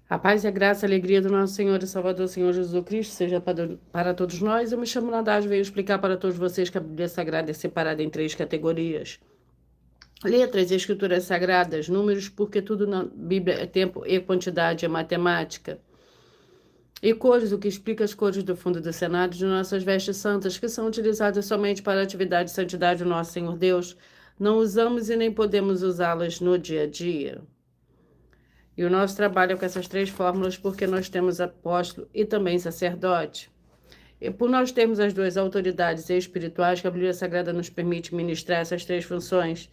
A paz e a graça, a alegria do nosso Senhor e Salvador, Senhor Jesus Cristo, seja para todos nós. Eu me chamo Nadage, venho explicar para todos vocês que a Bíblia Sagrada é separada em três categorias: letras, escrituras sagradas, números, porque tudo na Bíblia é tempo e quantidade, é matemática. E cores, o que explica as cores do fundo do cenário de nossas vestes santas, que são utilizadas somente para a atividade de santidade do nosso Senhor Deus. Não usamos e nem podemos usá-las no dia a dia. E o nosso trabalho é com essas três fórmulas porque nós temos apóstolo e também sacerdote. E por nós termos as duas autoridades espirituais que a Bíblia Sagrada nos permite ministrar essas três funções,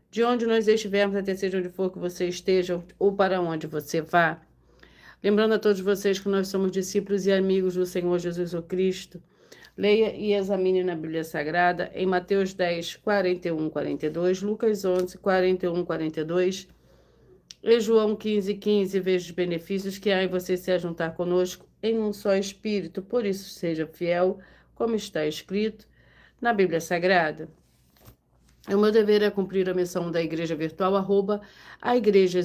de onde nós estivermos, até seja onde for que você esteja ou para onde você vá. Lembrando a todos vocês que nós somos discípulos e amigos do Senhor Jesus Cristo. Leia e examine na Bíblia Sagrada em Mateus 10, 41, 42, Lucas 11, 41, 42, e João 15, 15, veja os benefícios que há em você se ajuntar conosco em um só Espírito. Por isso, seja fiel, como está escrito na Bíblia Sagrada. O meu dever é cumprir a missão da Igreja Virtual, a Igreja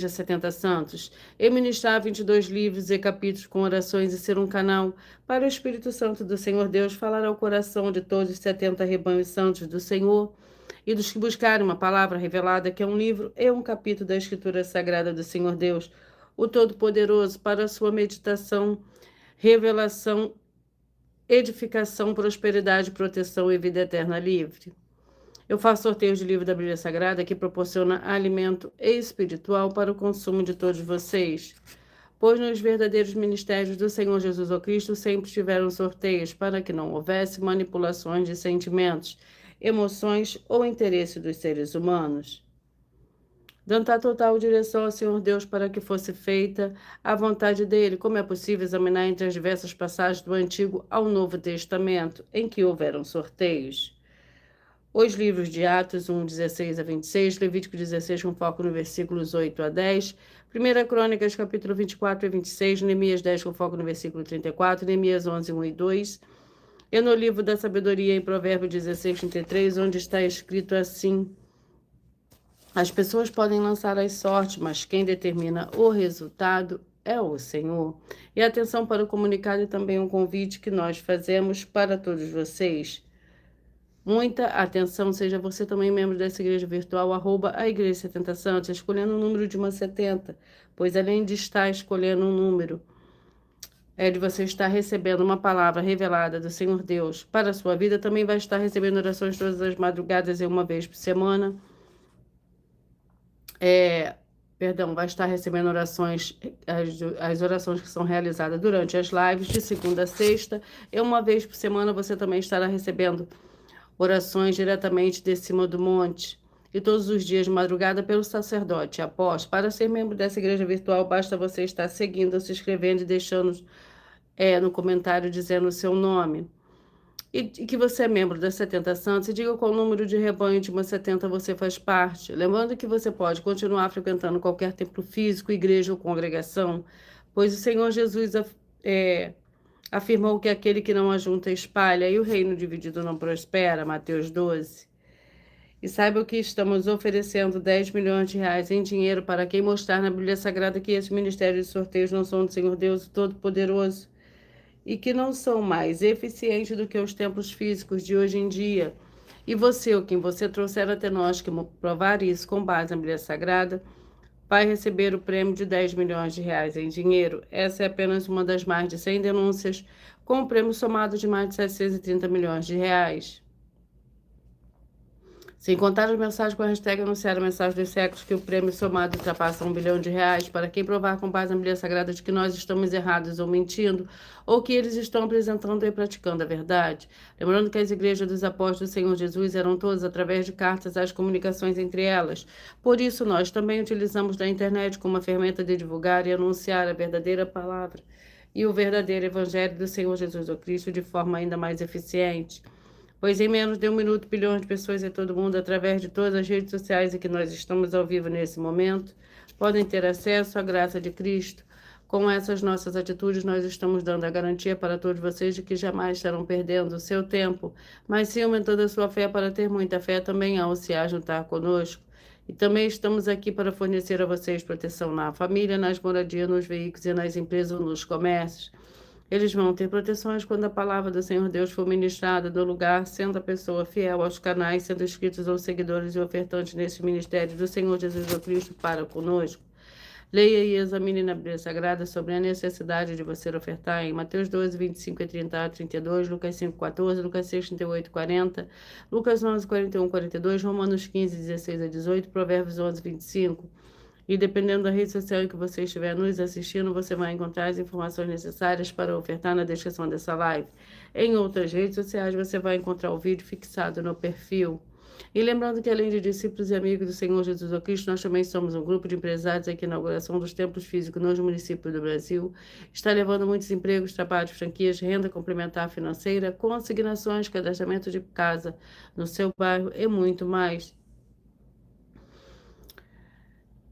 70 Santos, e ministrar 22 livros e capítulos com orações e ser um canal para o Espírito Santo do Senhor Deus falar ao coração de todos os 70 rebanhos santos do Senhor e dos que buscarem uma palavra revelada, que é um livro e um capítulo da Escritura Sagrada do Senhor Deus, o Todo-Poderoso, para a sua meditação, revelação, edificação, prosperidade, proteção e vida eterna livre. Eu faço sorteios de livro da Bíblia Sagrada que proporciona alimento espiritual para o consumo de todos vocês. Pois nos verdadeiros ministérios do Senhor Jesus Cristo sempre tiveram sorteios para que não houvesse manipulações de sentimentos, emoções ou interesse dos seres humanos. Dando a total direção ao Senhor Deus para que fosse feita a vontade dele, como é possível examinar entre as diversas passagens do Antigo ao Novo Testamento, em que houveram sorteios. Os livros de Atos 1, 16 a 26, Levítico 16, com foco no versículos 8 a 10, 1 Crônicas, capítulo 24 e 26, Neemias 10, com foco no versículo 34, Neemias 11, 1 e 2, e no livro da sabedoria, em Provérbios 16, 33, onde está escrito assim: as pessoas podem lançar as sortes, mas quem determina o resultado é o Senhor. E atenção para o comunicado e também um convite que nós fazemos para todos vocês. Muita atenção, seja você também membro dessa igreja virtual, a Igreja 70 Santos, escolhendo o número de uma 70, pois além de estar escolhendo um número, é de você estar recebendo uma palavra revelada do Senhor Deus para a sua vida, também vai estar recebendo orações todas as madrugadas e uma vez por semana. Vai estar recebendo orações, as orações que são realizadas durante as lives de segunda a sexta, e uma vez por semana você também estará recebendo orações diretamente de cima do monte, e todos os dias de madrugada pelo sacerdote apóstolo. Para ser membro dessa igreja virtual, basta você estar seguindo, se inscrevendo e deixando no comentário dizendo o seu nome. E que você é membro das 70 Santos, e diga qual número de rebanho de uma 70 você faz parte. Lembrando que você pode continuar frequentando qualquer templo físico, igreja ou congregação, pois o Senhor Jesus afirmou que aquele que não ajunta espalha, e o reino dividido não prospera, Mateus 12. E saiba que estamos oferecendo 10 milhões de reais em dinheiro para quem mostrar na Bíblia Sagrada que esses ministérios de sorteios não são do Senhor Deus Todo-Poderoso, e que não são mais eficientes do que os templos físicos de hoje em dia. E você, ou quem você trouxer até nós, que provar isso com base na Bíblia Sagrada, vai receber o prêmio de 10 milhões de reais em dinheiro. Essa é apenas uma das mais de 100 denúncias, com um prêmio somado de mais de 730 milhões de reais. Sem contar as mensagens com a hashtag anunciar a mensagem dos séculos, que o prêmio somado ultrapassa 1 bilhão de reais para quem provar com base na Bíblia Sagrada de que nós estamos errados ou mentindo, ou que eles estão apresentando e praticando a verdade. Lembrando que as igrejas dos apóstolos do Senhor Jesus eram todas através de cartas às comunicações entre elas. Por isso, nós também utilizamos da internet como uma ferramenta de divulgar e anunciar a verdadeira palavra e o verdadeiro evangelho do Senhor Jesus Cristo de forma ainda mais eficiente. Pois em menos de 1 minuto, bilhões de pessoas em todo o mundo, através de todas as redes sociais em que nós estamos ao vivo nesse momento, podem ter acesso à graça de Cristo. Com essas nossas atitudes, nós estamos dando a garantia para todos vocês de que jamais estarão perdendo o seu tempo, mas sim aumentando a sua fé para ter muita fé também ao se ajuntar conosco. E também estamos aqui para fornecer a vocês proteção na família, nas moradias, nos veículos e nas empresas ou nos comércios. Eles vão ter proteções quando a palavra do Senhor Deus for ministrada no lugar, sendo a pessoa fiel aos canais, sendo inscritos ou seguidores e ofertantes nesse ministério do Senhor Jesus Cristo para conosco. Leia e examine na Bíblia Sagrada sobre a necessidade de você ofertar em Mateus 12, 25 e 30 a 32, Lucas 5, 14, Lucas 6, 38 e 40, Lucas 11, 41 e 42, Romanos 15, 16 a 18, Provérbios 11, 25. E dependendo da rede social em que você estiver nos assistindo, você vai encontrar as informações necessárias para ofertar na descrição dessa live. Em outras redes sociais, você vai encontrar o vídeo fixado no perfil. E lembrando que além de discípulos e amigos do Senhor Jesus Cristo, nós também somos um grupo de empresários aqui na inauguração dos templos físicos nos municípios do Brasil. Está levando muitos empregos, trabalhos, franquias, renda complementar financeira, consignações, cadastramento de casa no seu bairro e muito mais.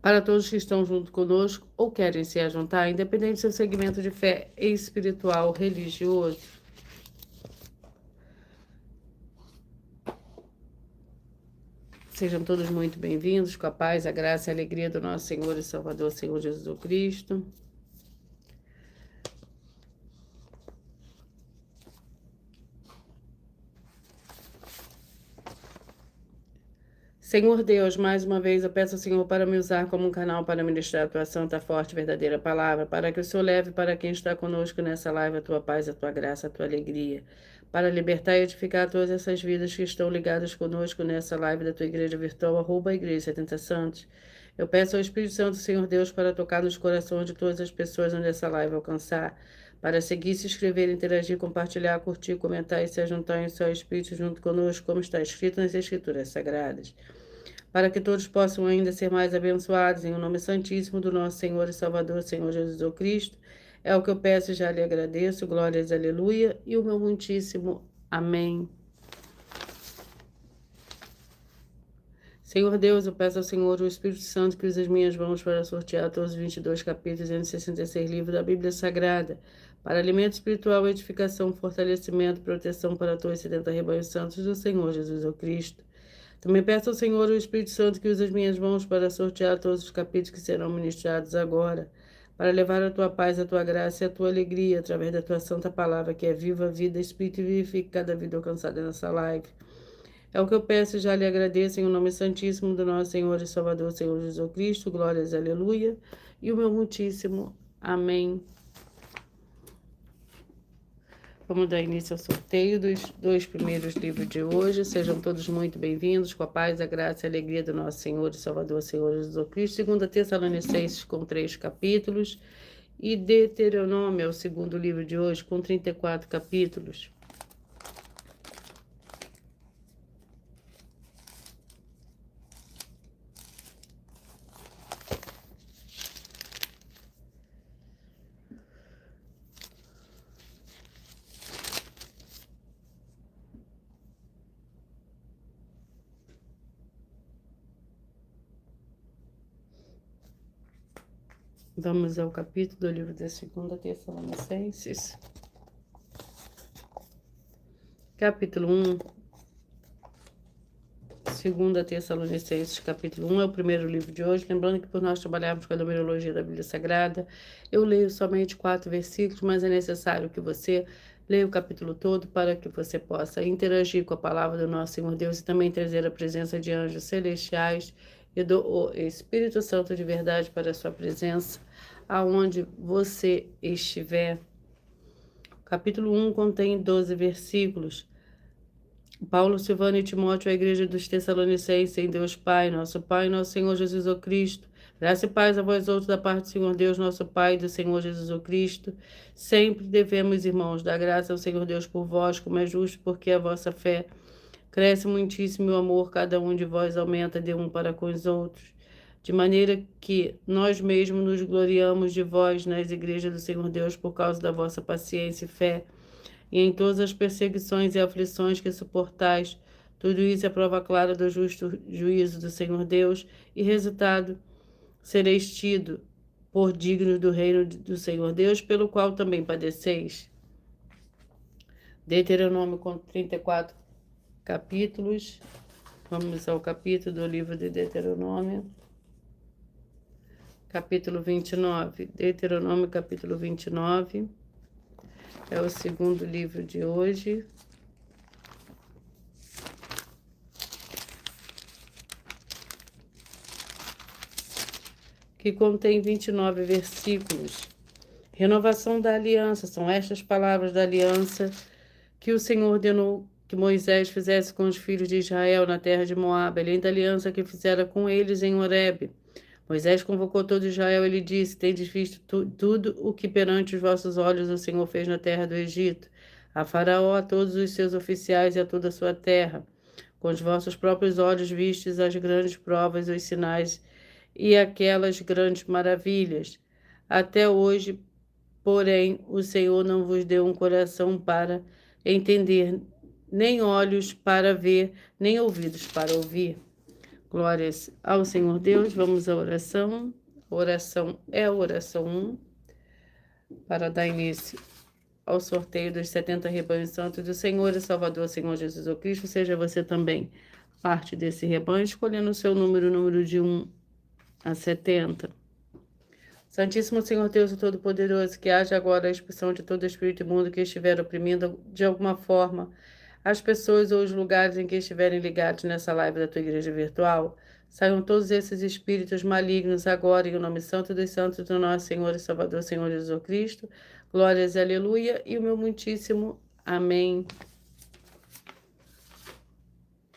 Para todos que estão junto conosco ou querem se ajuntar, independente do seu segmento de fé espiritual, religioso. Sejam todos muito bem-vindos, com a paz, a graça e a alegria do nosso Senhor e Salvador, Senhor Jesus Cristo. Senhor Deus, mais uma vez eu peço ao Senhor para me usar como um canal para ministrar a tua santa, forte, verdadeira palavra, para que o Senhor leve para quem está conosco nessa live a tua paz, a tua graça, a tua alegria, para libertar e edificar todas essas vidas que estão ligadas conosco nessa live da tua igreja virtual, @igreja 70 Santos. Eu peço ao Espírito Santo, Senhor Deus, para tocar nos corações de todas as pessoas onde essa live alcançar, para seguir, se inscrever, interagir, compartilhar, curtir, comentar e se ajuntar em seu Espírito junto conosco, como está escrito nas Escrituras Sagradas. Para que todos possam ainda ser mais abençoados, em o nome santíssimo do nosso Senhor e Salvador, Senhor Jesus Cristo, é o que eu peço e já lhe agradeço. Glórias, aleluia, e o meu muitíssimo amém. Senhor Deus, eu peço ao Senhor, o Espírito Santo, que use as minhas mãos para sortear todos os 22 capítulos e 166 livros da Bíblia Sagrada, para alimento espiritual, edificação, fortalecimento, proteção para todos os 70 rebanhos santos do Senhor Jesus Cristo. Também peço ao Senhor, o Espírito Santo, que use as minhas mãos para sortear todos os capítulos que serão ministrados agora, para levar a tua paz, a tua graça e a tua alegria, através da tua santa palavra, que é viva, vida, espírito e vivifica cada vida alcançada nessa live. É o que eu peço e já lhe agradeço em o nome santíssimo do nosso Senhor e Salvador, Senhor Jesus Cristo. Glórias, aleluia, e o meu muitíssimo amém. Vamos dar início ao sorteio dos 2 primeiros livros de hoje. Sejam todos muito bem-vindos, com a paz, a graça e a alegria do nosso Senhor e Salvador, Senhor Jesus Cristo. 2 Tessalonicenses, com 3 capítulos. E Deuteronômio é o segundo livro de hoje, com 34 capítulos. Vamos ao capítulo do livro da 2 Tessalonicenses. Capítulo 1. 2 Tessalonicenses, capítulo 1, é o primeiro livro de hoje. Lembrando que por nós trabalharmos com a numerologia da Bíblia Sagrada, eu leio somente 4 versículos, mas é necessário que você leia o capítulo todo para que você possa interagir com a palavra do nosso Senhor Deus e também trazer a presença de anjos celestiais e do Espírito Santo de verdade para a sua presença, aonde você estiver. O capítulo 1 contém 12 versículos. Paulo, Silvano e Timóteo, a igreja dos Tessalonicenses, em Deus Pai, nosso Senhor Jesus Cristo. Graça e paz a vós outros da parte do Senhor Deus, nosso Pai, e do Senhor Jesus Cristo. Sempre devemos, irmãos, dar graça ao Senhor Deus por vós, como é justo, porque a vossa fé cresce muitíssimo, e o amor cada um de vós aumenta de um para com os outros. De maneira que nós mesmos nos gloriamos de vós nas igrejas do Senhor Deus por causa da vossa paciência e fé, e em todas as perseguições e aflições que suportais. Tudo isso é prova clara do justo juízo do Senhor Deus, e resultado sereis tido por dignos do reino do Senhor Deus, pelo qual também padeceis. Deuteronômio com 34 capítulos. Vamos ao capítulo do livro de Deuteronômio, capítulo 29. Deuteronômio, capítulo 29. É o segundo livro de hoje. Que contém 29 versículos. Renovação da aliança. São estas palavras da aliança que o Senhor ordenou que Moisés fizesse com os filhos de Israel na terra de Moabe, além da aliança que fizera com eles em Horebe. Moisés convocou todo Israel e lhe disse: Tendes visto tudo o que perante os vossos olhos o Senhor fez na terra do Egito, a Faraó, a todos os seus oficiais e a toda a sua terra. Com os vossos próprios olhos vistes as grandes provas, os sinais e aquelas grandes maravilhas. Até hoje, porém, o Senhor não vos deu um coração para entender, nem olhos para ver, nem ouvidos para ouvir. Glórias ao Senhor Deus. Vamos à oração. A oração é a oração 1, para dar início ao sorteio dos 70 rebanhos santos do Senhor e Salvador, Senhor Jesus Cristo. Seja você também parte desse rebanho, escolhendo o seu número de 1 a 70. Santíssimo Senhor Deus e Todo-Poderoso, que haja agora a expulsão de todo espírito imundo que estiver oprimindo de alguma forma as pessoas ou os lugares em que estiverem ligados nessa live da tua igreja virtual. Saiam todos esses espíritos malignos agora, em nome santo dos santos do nosso Senhor e Salvador, Senhor Jesus Cristo. Glórias e aleluia, e o meu muitíssimo amém.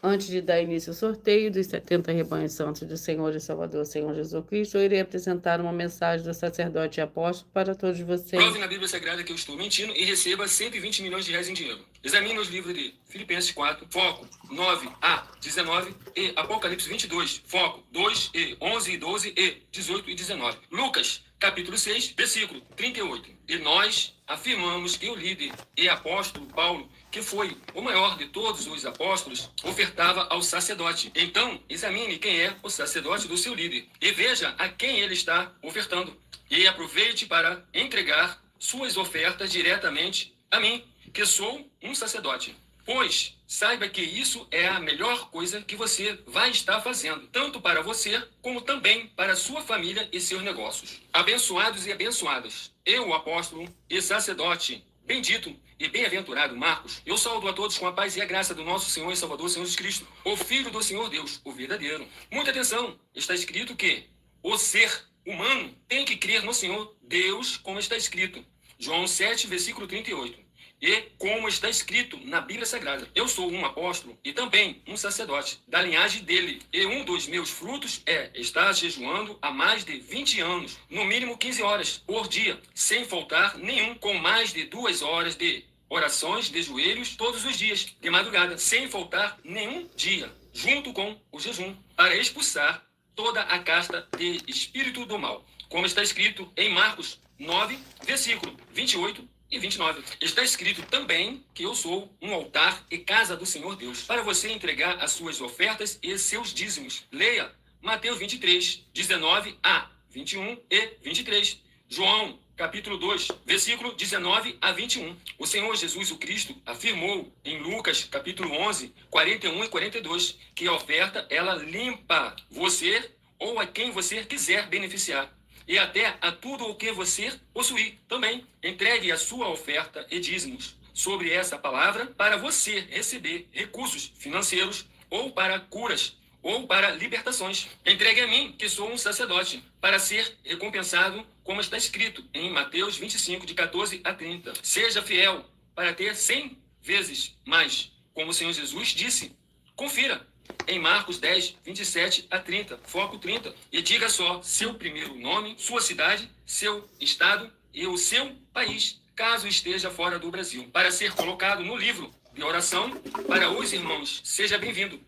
Antes de dar início ao sorteio dos 70 rebanhos santos do Senhor e Salvador, Senhor Jesus Cristo, eu irei apresentar uma mensagem do sacerdote e apóstolo para todos vocês. Prove na Bíblia Sagrada que eu estou mentindo e receba 120 milhões de reais em dinheiro. Examine os livros de Filipenses 4, foco 9 a 19 e Apocalipse 22, foco 2 e 11 e 12 e 18 e 19. Lucas, capítulo 6, versículo 38. E nós afirmamos que o líder e apóstolo Paulo, que foi o maior de todos os apóstolos, ofertava ao sacerdote. Então, examine quem é o sacerdote do seu líder e veja a quem ele está ofertando. E aproveite para entregar suas ofertas diretamente a mim, que sou um sacerdote. Pois saiba que isso é a melhor coisa que você vai estar fazendo, tanto para você, como também para sua família e seus negócios. Abençoados e abençoadas, eu, o apóstolo e sacerdote, bendito e bem-aventurado Marcos, eu saúdo a todos com a paz e a graça do nosso Senhor e Salvador, Senhor Jesus Cristo, o Filho do Senhor Deus, o verdadeiro. Muita atenção, está escrito que o ser humano tem que crer no Senhor Deus, como está escrito. João 7, versículo 38. E como está escrito na Bíblia Sagrada, eu sou um apóstolo e também um sacerdote da linhagem dele. E um dos meus frutos é estar jejuando há mais de 20 anos, no mínimo 15 horas por dia, sem faltar nenhum, com mais de 2 horas de orações de joelhos todos os dias, de madrugada, sem faltar nenhum dia, junto com o jejum, para expulsar toda a casta de espírito do mal, como está escrito em Marcos 9, versículo 28 e 29. Está escrito também que eu sou um altar e casa do Senhor Deus, para você entregar as suas ofertas e seus dízimos. Leia Mateus 23, 19 a 21 e 23. João, capítulo 2, versículo 19 a 21. O Senhor Jesus o Cristo afirmou em Lucas, capítulo 11, 41 e 42, que a oferta, ela limpa você ou a quem você quiser beneficiar. E até a tudo o que você possuir também. Entregue a sua oferta e dízimos sobre essa palavra para você receber recursos financeiros ou para curas ou para libertações. Entregue a mim, que sou um sacerdote, para ser recompensado, como está escrito em Mateus 25, de 14 a 30. Seja fiel para ter 100 vezes mais, como o Senhor Jesus disse. Confira em Marcos 10, 27 a 30, foco 30. E diga só seu primeiro nome, sua cidade, seu estado e o seu país, caso esteja fora do Brasil, para ser colocado no livro de oração para os irmãos. Seja bem-vindo.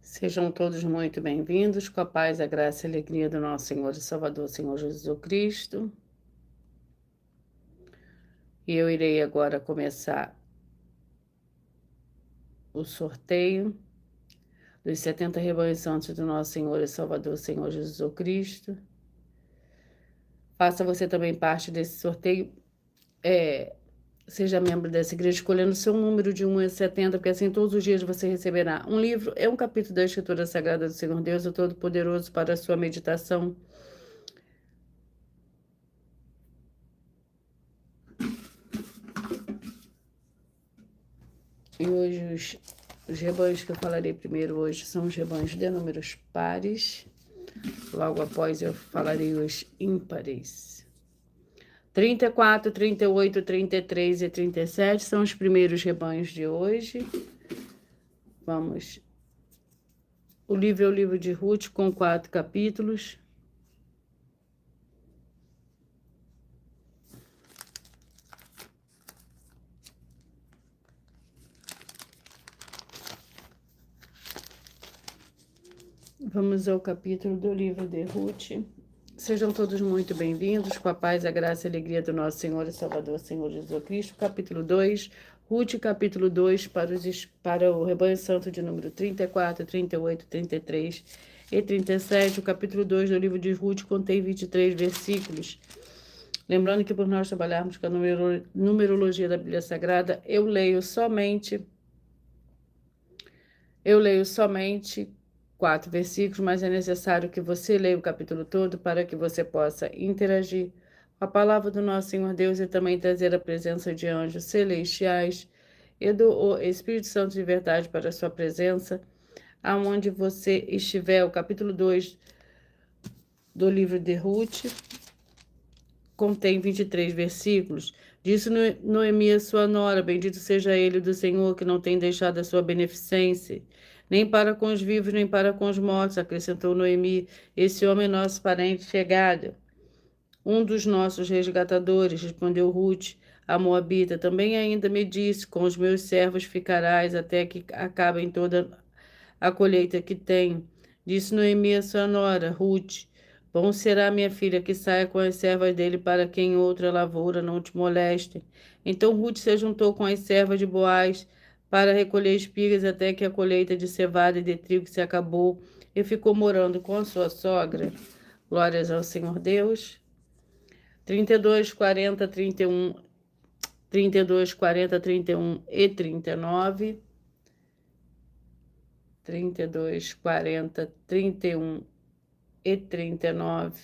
Sejam todos muito bem-vindos, com a paz, a graça e a alegria do nosso Senhor e Salvador, Senhor Jesus Cristo. E eu irei agora começar o sorteio dos 70 rebanhos santos do nosso Senhor e Salvador, Senhor Jesus Cristo. Faça você também parte desse sorteio, Seja membro dessa igreja escolhendo o seu número de 1 a 70, porque assim todos os dias você receberá um livro, um capítulo da Escritura Sagrada do Senhor Deus, o Todo-Poderoso, para a sua meditação. E hoje os rebanhos que eu falarei primeiro hoje são os rebanhos de números pares. Logo após eu falarei os ímpares. 34, 38, 33 e 37 são os primeiros rebanhos de hoje. Vamos. O livro é o livro de Ruth, com 4 capítulos. Vamos ao capítulo do livro de Ruth. Sejam todos muito bem-vindos, com a paz, a graça e a alegria do nosso Senhor e Salvador, Senhor Jesus Cristo. Capítulo 2, Ruth, capítulo 2, para o rebanho santo de número 34, 38, 33 e 37. O capítulo 2 do livro de Ruth contém 23 versículos. Lembrando que por nós trabalharmos com a numerologia da Bíblia Sagrada, eu leio somente 4 versículos, mas é necessário que você leia o capítulo todo para que você possa interagir com a palavra do nosso Senhor Deus e também trazer a presença de anjos celestiais e do Espírito Santo de verdade para a sua presença, aonde você estiver. O capítulo 2 do livro de Ruth contém 23 versículos. Disse Noemi a sua nora: bendito seja ele do Senhor, que não tem deixado a sua beneficência, nem para com os vivos, nem para com os mortos. Acrescentou Noemi: esse homem é nosso parente chegado, um dos nossos resgatadores. Respondeu Ruth, a moabita. Também ainda me disse: com os meus servos ficarás até que acabem toda a colheita que tenho. Disse Noemi a sua nora, Ruth: bom será, minha filha, que saia com as servas dele, para que em outra lavoura não te molestem. Então Ruth se juntou com as servas de Boaz para recolher espigas até que a colheita de cevada e de trigo se acabou, e ficou morando com a sua sogra. Glórias ao Senhor Deus. 32, 40, 31, 32, 40, 31 e 39. 32, 40, 31 e 39.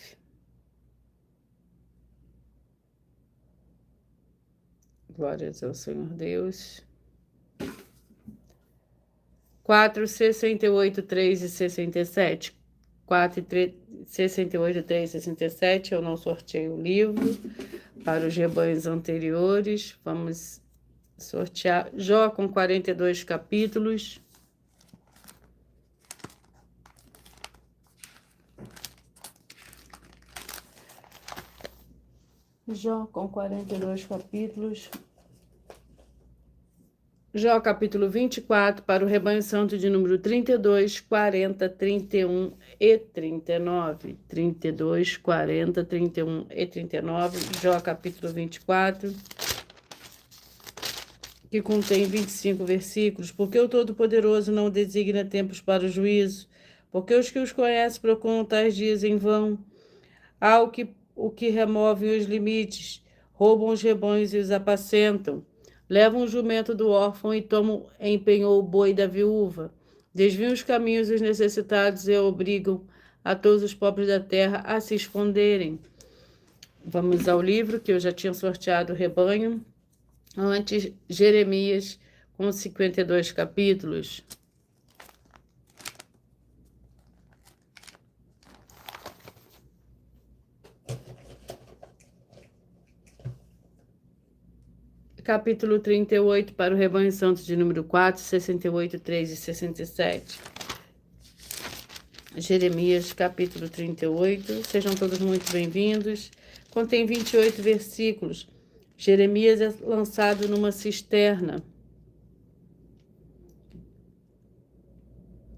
Glórias ao Senhor Deus. 4, 68, 3 e 67. 4, 68, 3 e 67. Eu não sorteei o livro para os rebanhos anteriores. Vamos sortear Jó com 42 capítulos. Jó com 42 capítulos. Jó capítulo 24 para o rebanho santo de número 32, 40, 31 e 39. 32, 40, 31 e 39. Jó capítulo 24, que contém 25 versículos. Porque o Todo-Poderoso não designa tempos para o juízo, porque os que os conhecem procuram tais dias em vão. Há o que remove os limites, roubam os rebanhos e os apacentam. Levam o jumento do órfão e empenhou o boi da viúva. Desviam os caminhos dos necessitados e obrigam a todos os pobres da terra a se esconderem. Vamos ao livro que eu já tinha sorteado o rebanho. Antes, Jeremias, com 52 capítulos. Capítulo 38 para o rebanho santo de número 4, 68, 3 e 67. Jeremias, capítulo 38. Sejam todos muito bem-vindos. Contém 28 versículos. Jeremias é lançado numa cisterna.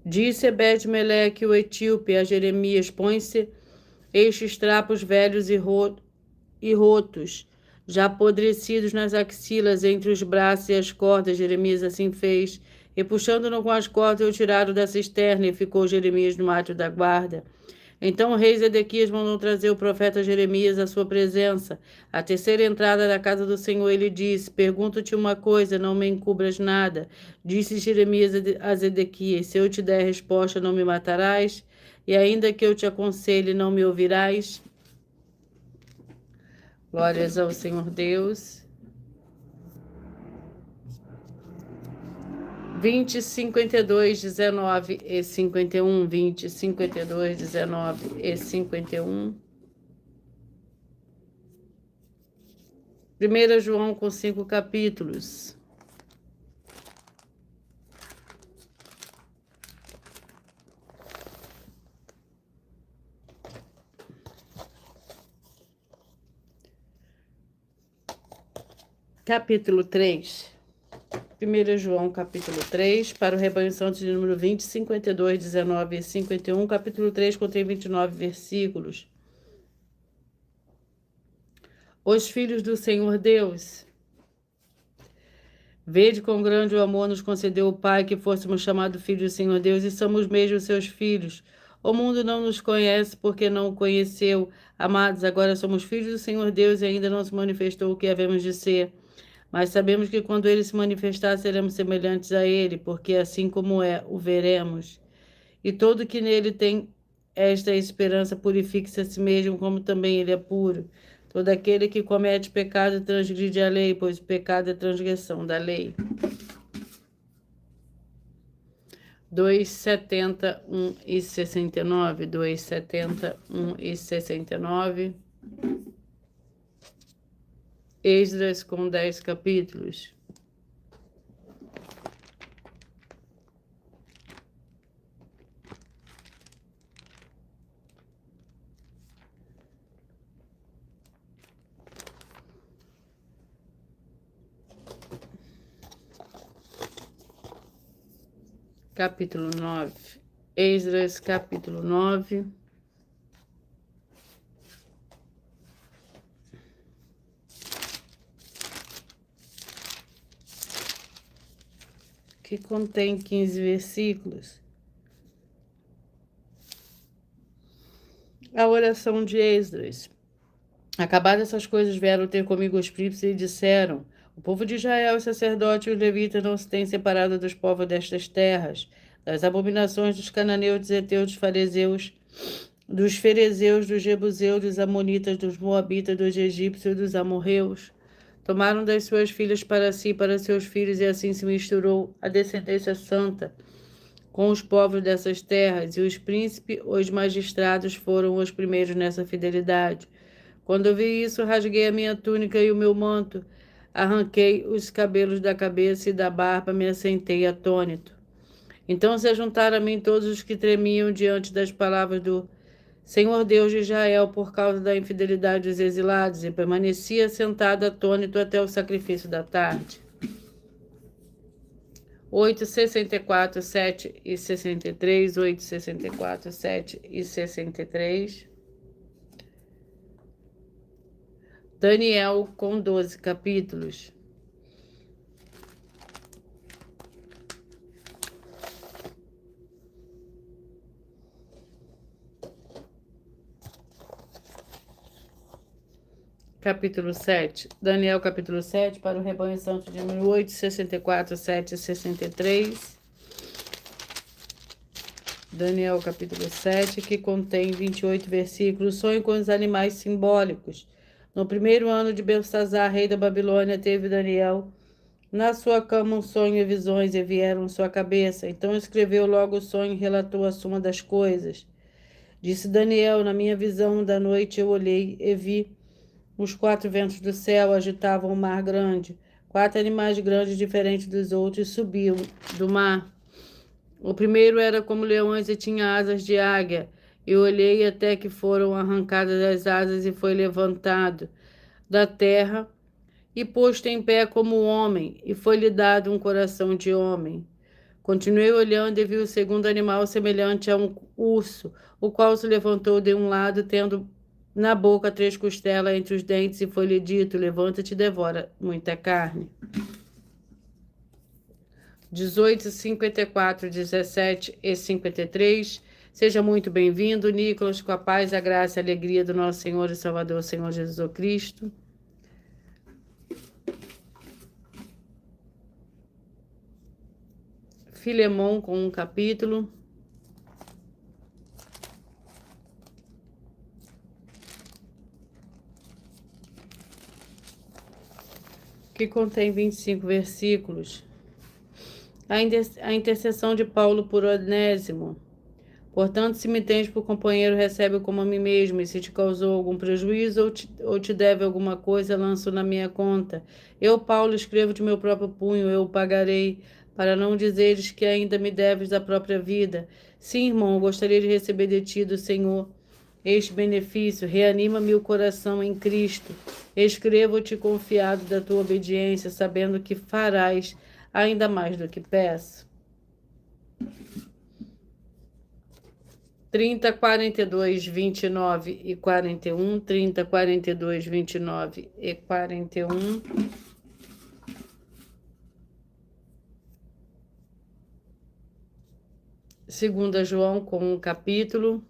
Disse Ebed-Meleque, o etíope, a Jeremias: põe-se estes trapos velhos e rotos, já apodrecidos nas axilas, entre os braços e as cordas. Jeremias assim fez, e puxando-no com as cordas, o tiraram da cisterna, e ficou Jeremias no átrio da guarda. Então o rei Zedequias mandou trazer o profeta Jeremias à sua presença. À terceira entrada da casa do Senhor, ele disse: Pergunto-te uma coisa, não me encubras nada. Disse Jeremias a Zedequias: Se eu te der resposta, não me matarás? E ainda que eu te aconselhe, não me ouvirás? Glórias ao Senhor Deus. 20, 52, 19 e 51. 20, 52, 19 e 51. 1 João com 5 capítulos. Capítulo 3. 1 João, capítulo 3, para o rebanho santo de número 20, 52, 19 e 51. Capítulo 3 contém 29 versículos. Os filhos do Senhor Deus. Vede quão grande o amor nos concedeu o Pai, que fôssemos chamados filhos do Senhor Deus, e somos mesmo seus filhos. O mundo não nos conhece porque não o conheceu. Amados, agora somos filhos do Senhor Deus e ainda não se manifestou o que havemos de ser. Mas sabemos que quando ele se manifestar, seremos semelhantes a ele, porque assim como é, o veremos. E todo que nele tem esta esperança purifica-se a si mesmo, como também ele é puro. Todo aquele que comete pecado transgride a lei, pois o pecado é transgressão da lei. 2:71 e 69. 2:71 e 69. Esdras com 10 capítulos. Capítulo 9. Esdras, capítulo 9. Que contém 15 versículos. A oração de Esdras. Acabadas essas coisas, vieram ter comigo os príncipes e disseram: O povo de Israel, os sacerdotes e os levitas não se têm separado dos povos destas terras, das abominações dos cananeus, dos heteus, dos fariseus, dos ferezeus, dos jebuseus, dos amonitas, dos moabitas, dos egípcios, dos amorreus. Tomaram das suas filhas para si e para seus filhos, e assim se misturou a descendência santa com os povos dessas terras, e os príncipes, os magistrados, foram os primeiros nessa fidelidade. Quando eu vi isso, rasguei a minha túnica e o meu manto, arranquei os cabelos da cabeça e da barba, me assentei atônito. Então se juntaram a mim todos os que tremiam diante das palavras do Senhor Deus de Israel por causa da infidelidade dos exilados, e permanecia sentado atônito até o sacrifício da tarde. 8, 64, 7 e 63, 8, 64, 7 e 63. Daniel com 12 capítulos. Capítulo 7. Daniel, capítulo 7, para o rebanho santo de número 8, 64, 7 e 63. Daniel, capítulo 7, que contém 28 versículos. Sonho com os animais simbólicos. No primeiro ano de Belsazar, rei da Babilônia, teve Daniel na sua cama um sonho e visões, e vieram à sua cabeça. Então escreveu logo o sonho e relatou a suma das coisas. Disse Daniel: Na minha visão da noite eu olhei e vi os 4 ventos do céu agitavam o mar grande. 4 animais grandes, diferentes dos outros, subiam do mar. O primeiro era como leões e tinha asas de águia. Eu olhei até que foram arrancadas as asas e foi levantado da terra e posto em pé como homem, e foi-lhe dado um coração de homem. Continuei olhando e vi o segundo animal semelhante a um urso, o qual se levantou de um lado, tendo na boca 3 costelas entre os dentes, e foi-lhe dito: Levanta-te e devora muita carne. 18, 54, 17 e 53. Seja muito bem-vindo, Nicolas, com a paz, a graça e a alegria do nosso Senhor e Salvador, Senhor Jesus Cristo. Filemão com um capítulo. Que contém 25 versículos. A intercessão de Paulo por Onésimo. Portanto, se me tens por companheiro, recebe-o como a mim mesmo, e se te causou algum prejuízo ou te deve alguma coisa, lanço na minha conta. Eu, Paulo, escrevo de meu próprio punho, eu o pagarei, para não dizeres que ainda me deves da própria vida. Sim, irmão, eu gostaria de receber de ti do Senhor este benefício. Reanima-me o coração em Cristo. Escrevo-te confiado da tua obediência, sabendo que farás ainda mais do que peço. 30, 42, 29 e 41, 30, 42, 29 e 41. Segunda João com um capítulo.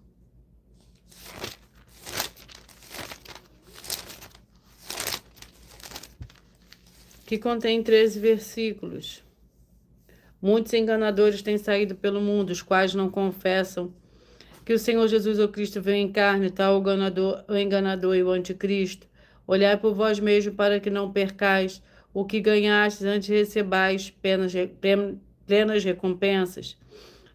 Que contém 13 versículos. Muitos enganadores têm saído pelo mundo, os quais não confessam que o Senhor Jesus o Cristo veio em carne, tal o enganador e o anticristo. Olhai por vós mesmos para que não percais o que ganhastes, antes recebais plenas recompensas.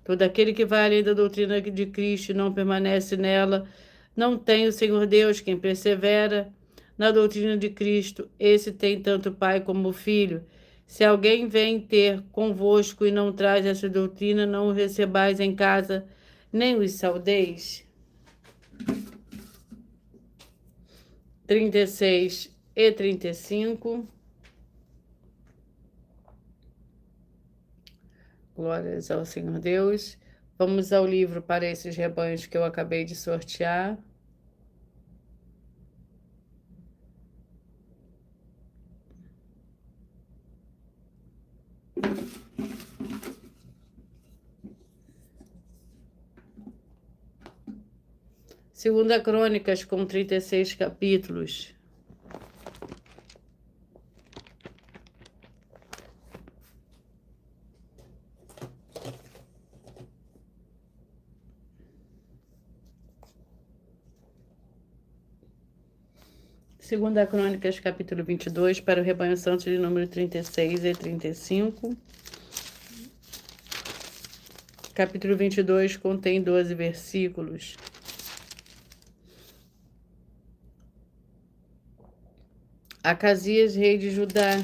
Todo aquele que vai além da doutrina de Cristo e não permanece nela, não tem o Senhor Deus. Quem persevera na doutrina de Cristo, esse tem tanto o Pai como o Filho. Se alguém vem ter convosco e não traz essa doutrina, não o recebais em casa, nem os saudeis. 36 e 35. Glórias ao Senhor Deus. Vamos ao livro para esses rebanhos que eu acabei de sortear. Segunda Crônicas com 36 capítulos. Segunda Crônicas, capítulo 22, para o rebanho santo de número 36 e 35. Capítulo 22 contém 12 versículos. Acasias, rei de Judá.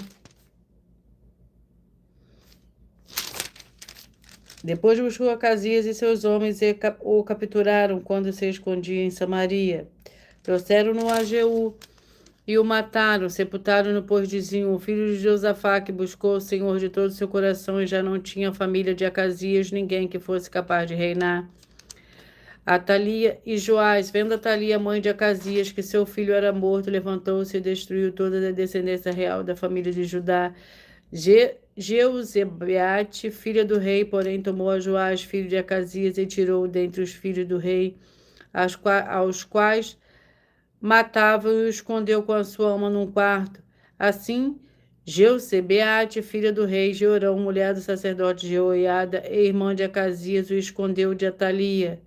Depois buscou Acasias e seus homens e o capturaram quando se escondia em Samaria. Trouxeram-no a Jeú e o mataram, sepultaram-no por Zinho, o filho de Josafá, que buscou o Senhor de todo o seu coração e já não tinha família de Acasias, ninguém que fosse capaz de reinar. Atalia e Joás, vendo Atalia, mãe de Acasias, que seu filho era morto, levantou-se e destruiu toda a descendência real da família de Judá. Jeuzebeate, filha do rei, porém tomou a Joás, filho de Acasias, e tirou dentre os filhos do rei, aos quais matava e o escondeu com a sua alma num quarto. Assim, Jeuzebeate, filha do rei Jeorão, mulher do sacerdote Jeoiada e irmã de Acasias, o escondeu de Atalia,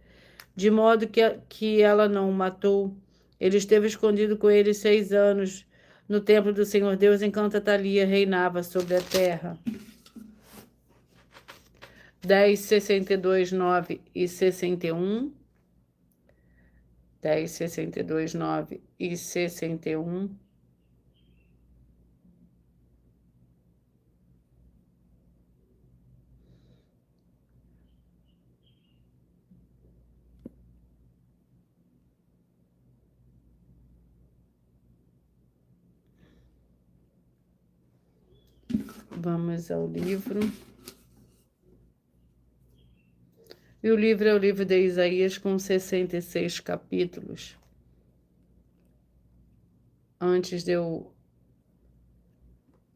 de modo que ela não o matou. Ele esteve escondido com ele 6 anos no templo do Senhor Deus, enquanto Atalia reinava sobre a terra. 10, 62, 9 e 61. 10, 62, 9 e 61. Vamos ao livro. E o livro é o livro de Isaías com 66 capítulos. Antes de eu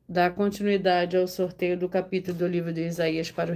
dar continuidade ao sorteio do capítulo do livro de Isaías para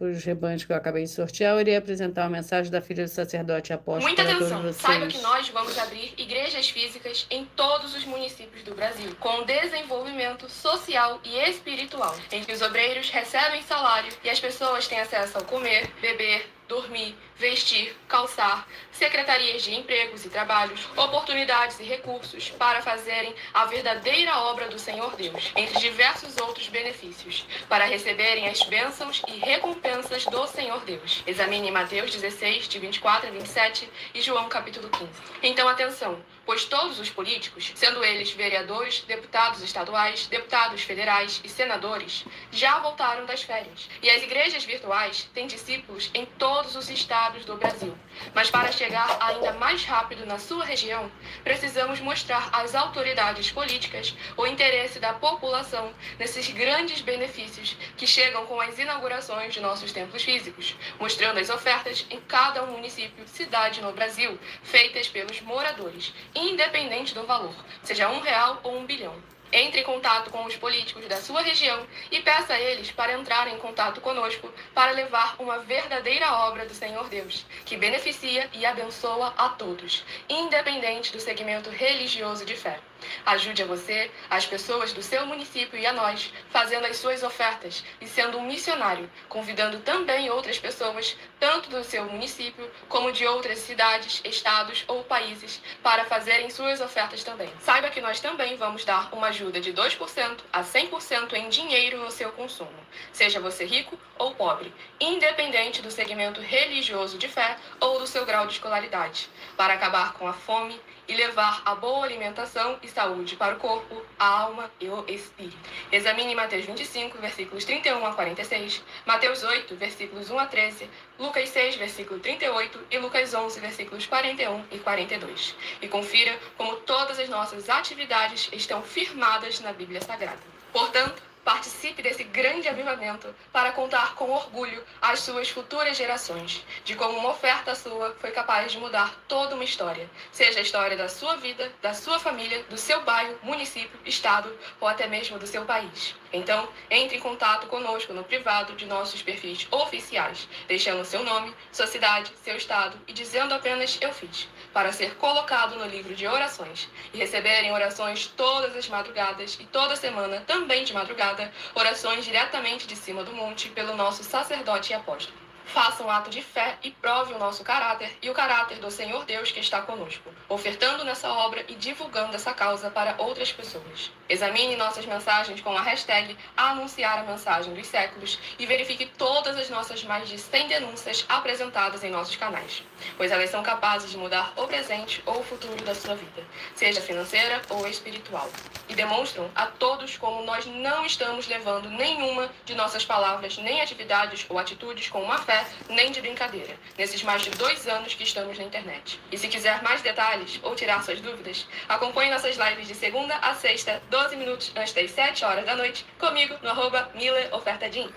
os rebanhos que eu acabei de sortear, eu irei apresentar uma mensagem da filha do sacerdote apóstolo. Muita para todos atenção! vocês. Saiba que nós vamos abrir igrejas físicas em todos os municípios do Brasil, com desenvolvimento social e espiritual, em que os obreiros recebem salário e as pessoas têm acesso ao comer, beber, dormir, vestir, calçar, secretarias de empregos e trabalhos, oportunidades e recursos para fazerem a verdadeira obra do Senhor Deus, entre diversos outros benefícios, para receberem as bênçãos e recompensas do Senhor Deus. Examine Mateus 16, de 24 a 27 e João capítulo 15. Então atenção, pois todos os políticos, sendo eles vereadores, deputados estaduais, deputados federais e senadores, já voltaram das férias. E as igrejas virtuais têm discípulos em todos os estados do Brasil. Mas para chegar ainda mais rápido na sua região, precisamos mostrar às autoridades políticas o interesse da população nesses grandes benefícios que chegam com as inaugurações de nossos templos físicos, mostrando as ofertas em cada município, cidade no Brasil, feitas pelos moradores, independente do valor, seja R$1 ou 1 bilhão. Entre em contato com os políticos da sua região e peça a eles para entrarem em contato conosco para levar uma verdadeira obra do Senhor Deus, que beneficia e abençoa a todos, independente do segmento religioso de fé. Ajude a você, as pessoas do seu município e a nós, fazendo as suas ofertas e sendo um missionário, convidando também outras pessoas, tanto do seu município como de outras cidades, estados ou países, para fazerem suas ofertas também. Saiba que nós também vamos dar uma ajuda de 2% a 100% em dinheiro no seu consumo, seja você rico ou pobre, independente do segmento religioso de fé ou do seu grau de escolaridade, para acabar com a fome e levar a boa alimentação e saúde para o corpo, a alma e o espírito. Examine Mateus 25, versículos 31 a 46, Mateus 8, versículos 1 a 13, Lucas 6, versículo 38 e Lucas 11, versículos 41 e 42. E confira como todas as nossas atividades estão firmadas na Bíblia Sagrada. Portanto, participe desse grande avivamento para contar com orgulho às suas futuras gerações, de como uma oferta sua foi capaz de mudar toda uma história, seja a história da sua vida, da sua família, do seu bairro, município, estado ou até mesmo do seu país. Então, entre em contato conosco no privado de nossos perfis oficiais, deixando seu nome, sua cidade, seu estado e dizendo apenas "eu fiz", para ser colocado no livro de orações e receberem orações todas as madrugadas e toda semana, também de madrugada, orações diretamente de cima do monte pelo nosso sacerdote e apóstolo. Faça um ato de fé e prove o nosso caráter e o caráter do Senhor Deus que está conosco, ofertando nessa obra e divulgando essa causa para outras pessoas. Examine nossas mensagens com a hashtag Anunciar a Mensagem dos Séculos e verifique todas as nossas mais de 100 denúncias apresentadas em nossos canais, pois elas são capazes de mudar o presente ou o futuro da sua vida, seja financeira ou espiritual, e demonstram a todos como nós não estamos levando nenhuma de nossas palavras, nem atividades ou atitudes com uma fé, nem de brincadeira, nesses mais de 2 anos que estamos na internet. E se quiser mais detalhes ou tirar suas dúvidas, acompanhe nossas lives de segunda a sexta, 12 minutos antes das 7 horas da noite, comigo no @MileOfertadim.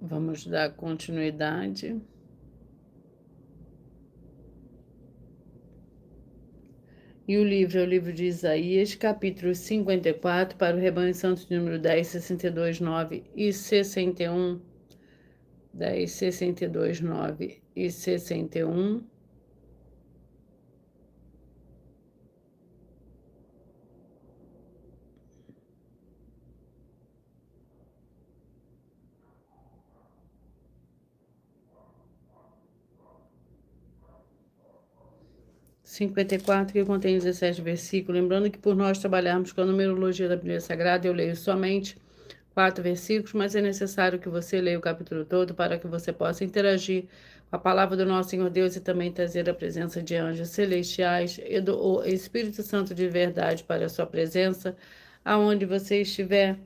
Vamos dar continuidade. E o livro é o livro de Isaías, capítulo 54, para o Rebanho Santo de número 10, 62, 9 e 61. 10, 62, 9 e 61. Que contém 17 versículos. Lembrando que por nós trabalharmos com a numerologia da Bíblia Sagrada, eu leio somente 4 versículos, mas é necessário que você leia o capítulo todo para que você possa interagir com a palavra do nosso Senhor Deus e também trazer a presença de anjos celestiais e do Espírito Santo de verdade para a sua presença, aonde você estiver.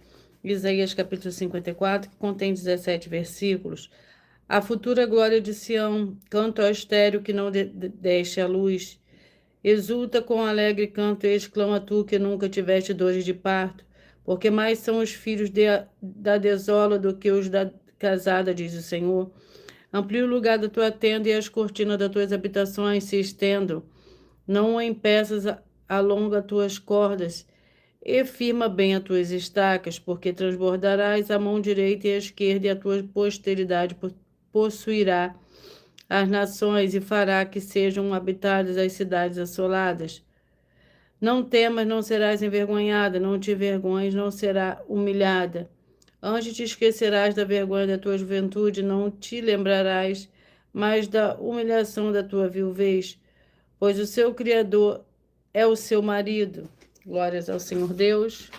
Isaías capítulo 54, que contém 17 versículos. A futura glória de Sião, canto ao estéreo que não deixe a luz. Exulta com alegre canto e exclama tu que nunca tiveste dores de parto, porque mais são os filhos da desola do que os da casada, diz o Senhor. Amplie o lugar da tua tenda e as cortinas das tuas habitações se estendam. Não a impeças, alonga tuas cordas E firma bem as tuas estacas, porque transbordarás a mão direita e a esquerda, e a tua posteridade possuirá as nações e fará que sejam habitadas as cidades assoladas. Não temas, não serás envergonhada, não te envergonhes, não será humilhada. Antes te esquecerás da vergonha da tua juventude, não te lembrarás mais da humilhação da tua viuvez, pois o seu Criador é o seu marido. Glórias ao Senhor Deus.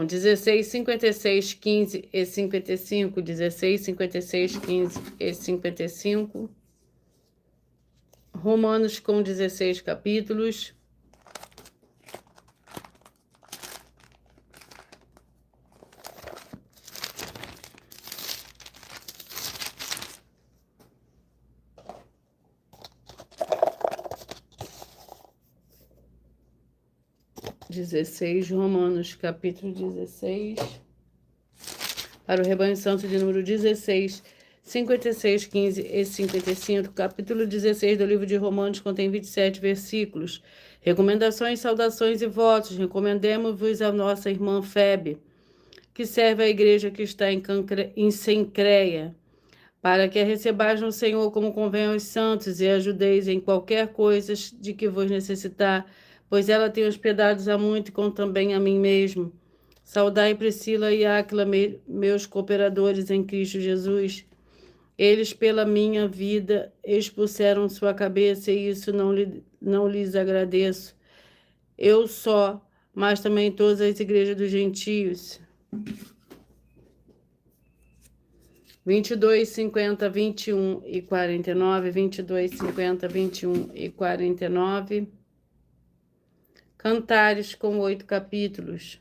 16, 56, 15 e 55, 16, 56, 15 e 55. Romanos com 16 capítulos. Romanos, capítulo 16, para o rebanho santo de número 16, 56, 15 e 55, capítulo 16 do livro de Romanos contém 27 versículos. Recomendações, saudações e votos. Recomendemos-vos a nossa irmã Febe, que serve à igreja que está em Cencreia, para que a recebais no Senhor como convém aos santos e ajudeis em qualquer coisa de que vos necessitar, pois ela tem hospedado a muito, como também a mim mesmo. Saudai Priscila e Áquila, meus cooperadores em Cristo Jesus. Eles, pela minha vida, expuseram sua cabeça, e isso não lhes agradeço. Eu só, mas também todas as igrejas dos gentios. 22, 50, 21 e 49, 22, 50, 21 e 49. Cantares com 8 capítulos.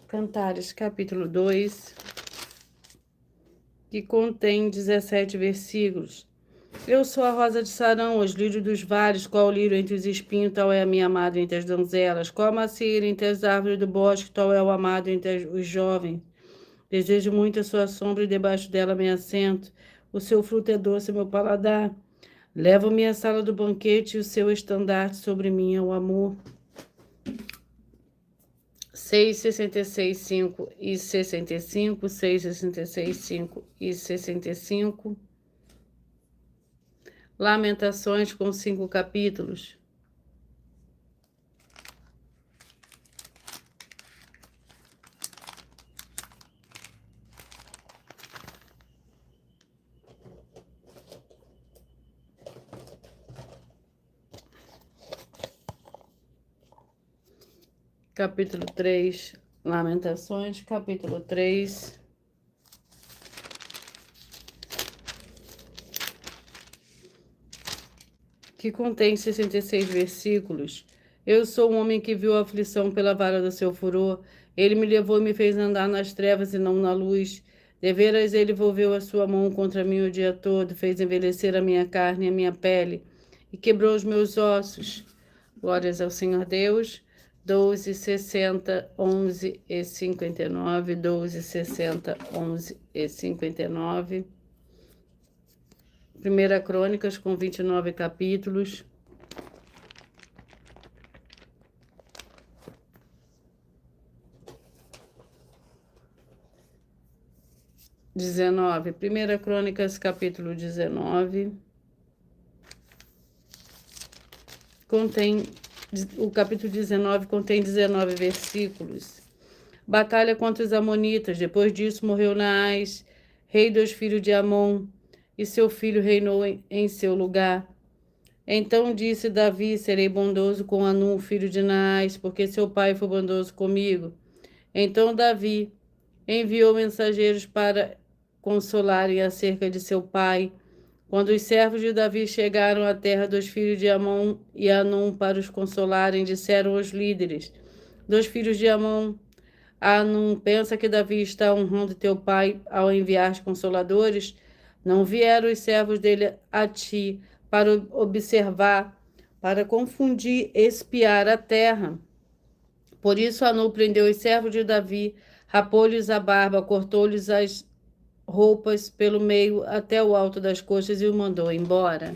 Cantares, capítulo 2, que contém 17 versículos. Eu sou a rosa de Sarão, os lírios dos vales, qual o lírio entre os espinhos, tal é a minha amada entre as donzelas, qual a macieira entre as árvores do bosque, tal é o amado entre os jovens. Desejo muito a sua sombra e debaixo dela me assento. O seu fruto é doce, meu paladar. Levo-me à sala do banquete e o seu estandarte sobre mim é o amor. 6, 66, 5 e 65, 6, 66, 5 e 65. Lamentações com 5 capítulos. Capítulo 3, Lamentações, capítulo 3. Que contém 66 versículos. Eu sou um homem que viu a aflição pela vara do seu furor. Ele me levou e me fez andar nas trevas e não na luz. Deveras ele volveu a sua mão contra mim o dia todo, fez envelhecer a minha carne e a minha pele, e quebrou os meus ossos. Glórias ao Senhor Deus. 12, 60, 11 e 59, 12, 60, 11 e 59. 1 Crônicas com 29 capítulos. Primeira Crônicas, capítulo 19. O capítulo 19 contém 19 versículos. Batalha contra os amonitas. Depois disso morreu Naás, rei dos filhos de Amon, e seu filho reinou em seu lugar. Então disse Davi: serei bondoso com Anum, filho de Naás, porque seu pai foi bondoso comigo. Então Davi enviou mensageiros para consolarem acerca de seu pai. Quando os servos de Davi chegaram à terra dos filhos de Amon e Anum para os consolarem, disseram os líderes dos filhos de Amon: Anum, pensa que Davi está honrando teu pai ao enviar consoladores? Não vieram os servos dele a ti para observar, para confundir, espiar a terra. Por isso Anum prendeu os servos de Davi, rapou-lhes a barba, cortou-lhes as roupas pelo meio até o alto das coxas e o mandou embora.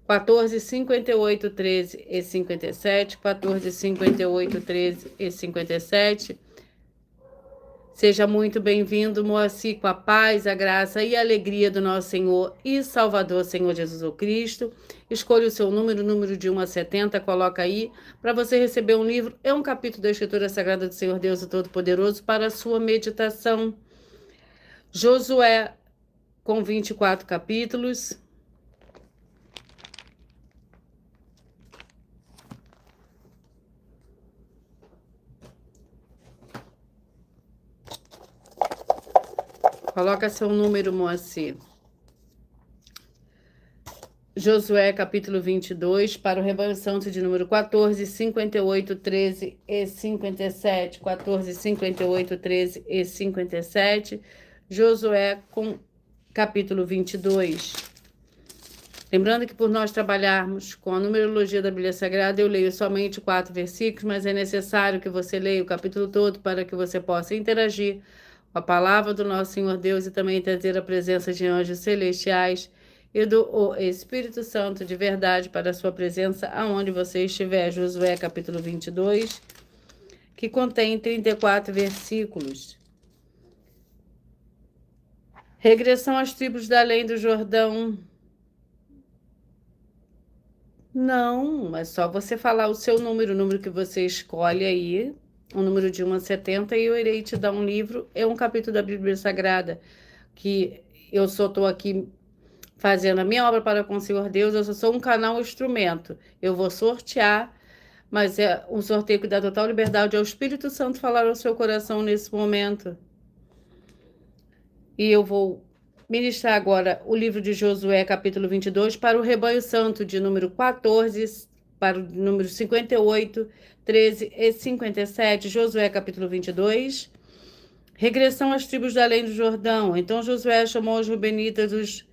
14, 58, 13 e 57, 14, 58, 13 e 57. Seja muito bem-vindo, Moacir, com a paz, a graça e a alegria do nosso Senhor e Salvador, Senhor Jesus Cristo. Escolha o seu número de 1 a 70, coloca aí, para você receber um livro, é um capítulo da Escritura Sagrada do Senhor Deus e Todo-Poderoso para a sua meditação. Josué, com 24 capítulos. Coloca seu número, Moacir. Josué, capítulo 22, para o rebanho santo de número 14, 58, 13 e 57. 14, 58, 13 e 57. Josué, com capítulo 22. Lembrando que por nós trabalharmos com a numerologia da Bíblia Sagrada, eu leio somente 4 versículos, mas é necessário que você leia o capítulo todo para que você possa interagir com a palavra do nosso Senhor Deus e também trazer a presença de anjos celestiais e do Espírito Santo de verdade para a sua presença aonde você estiver. Josué capítulo 22, que contém 34 versículos. Regressão às tribos da além do Jordão. Não, é só você falar o seu número, o número que você escolhe aí, o número de 1 a 70, e eu irei te dar um livro, é um capítulo da Bíblia Sagrada, que eu só estou aqui fazendo a minha obra para com o Senhor Deus, eu só sou um canal, um instrumento. Eu vou sortear, mas é um sorteio que dá total liberdade ao Espírito Santo falar ao seu coração nesse momento. E eu vou ministrar agora o livro de Josué, capítulo 22, para o rebanho santo de número 14, para o número 58, 13 e 57. Josué, capítulo 22. Regressão às tribos da além do Jordão. Então Josué chamou os rubenitas, os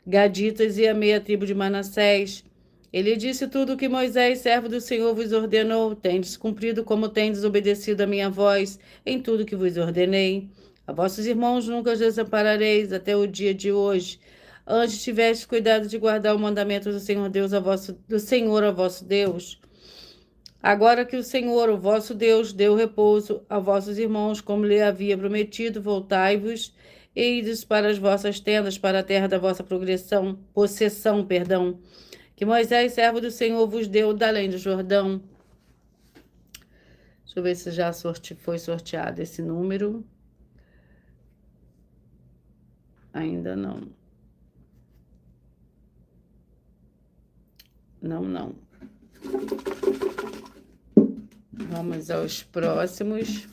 gaditas e a meia tribo de Manassés. Ele disse tudo o que Moisés, servo do Senhor, vos ordenou. Tendes cumprido como tendes obedecido a minha voz em tudo que vos ordenei. A vossos irmãos nunca os desamparareis até o dia de hoje. Antes tiveste cuidado de guardar o mandamento do Senhor Deus, do Senhor, a vosso Deus. Agora que o Senhor, o vosso Deus, deu repouso a vossos irmãos, como lhe havia prometido, voltai-vos e ides para as vossas tendas, para a terra da vossa possessão, que Moisés, servo do Senhor, vos deu da além do Jordão. Deixa eu ver se já foi sorteado esse número. Ainda não. Não. Vamos aos próximos.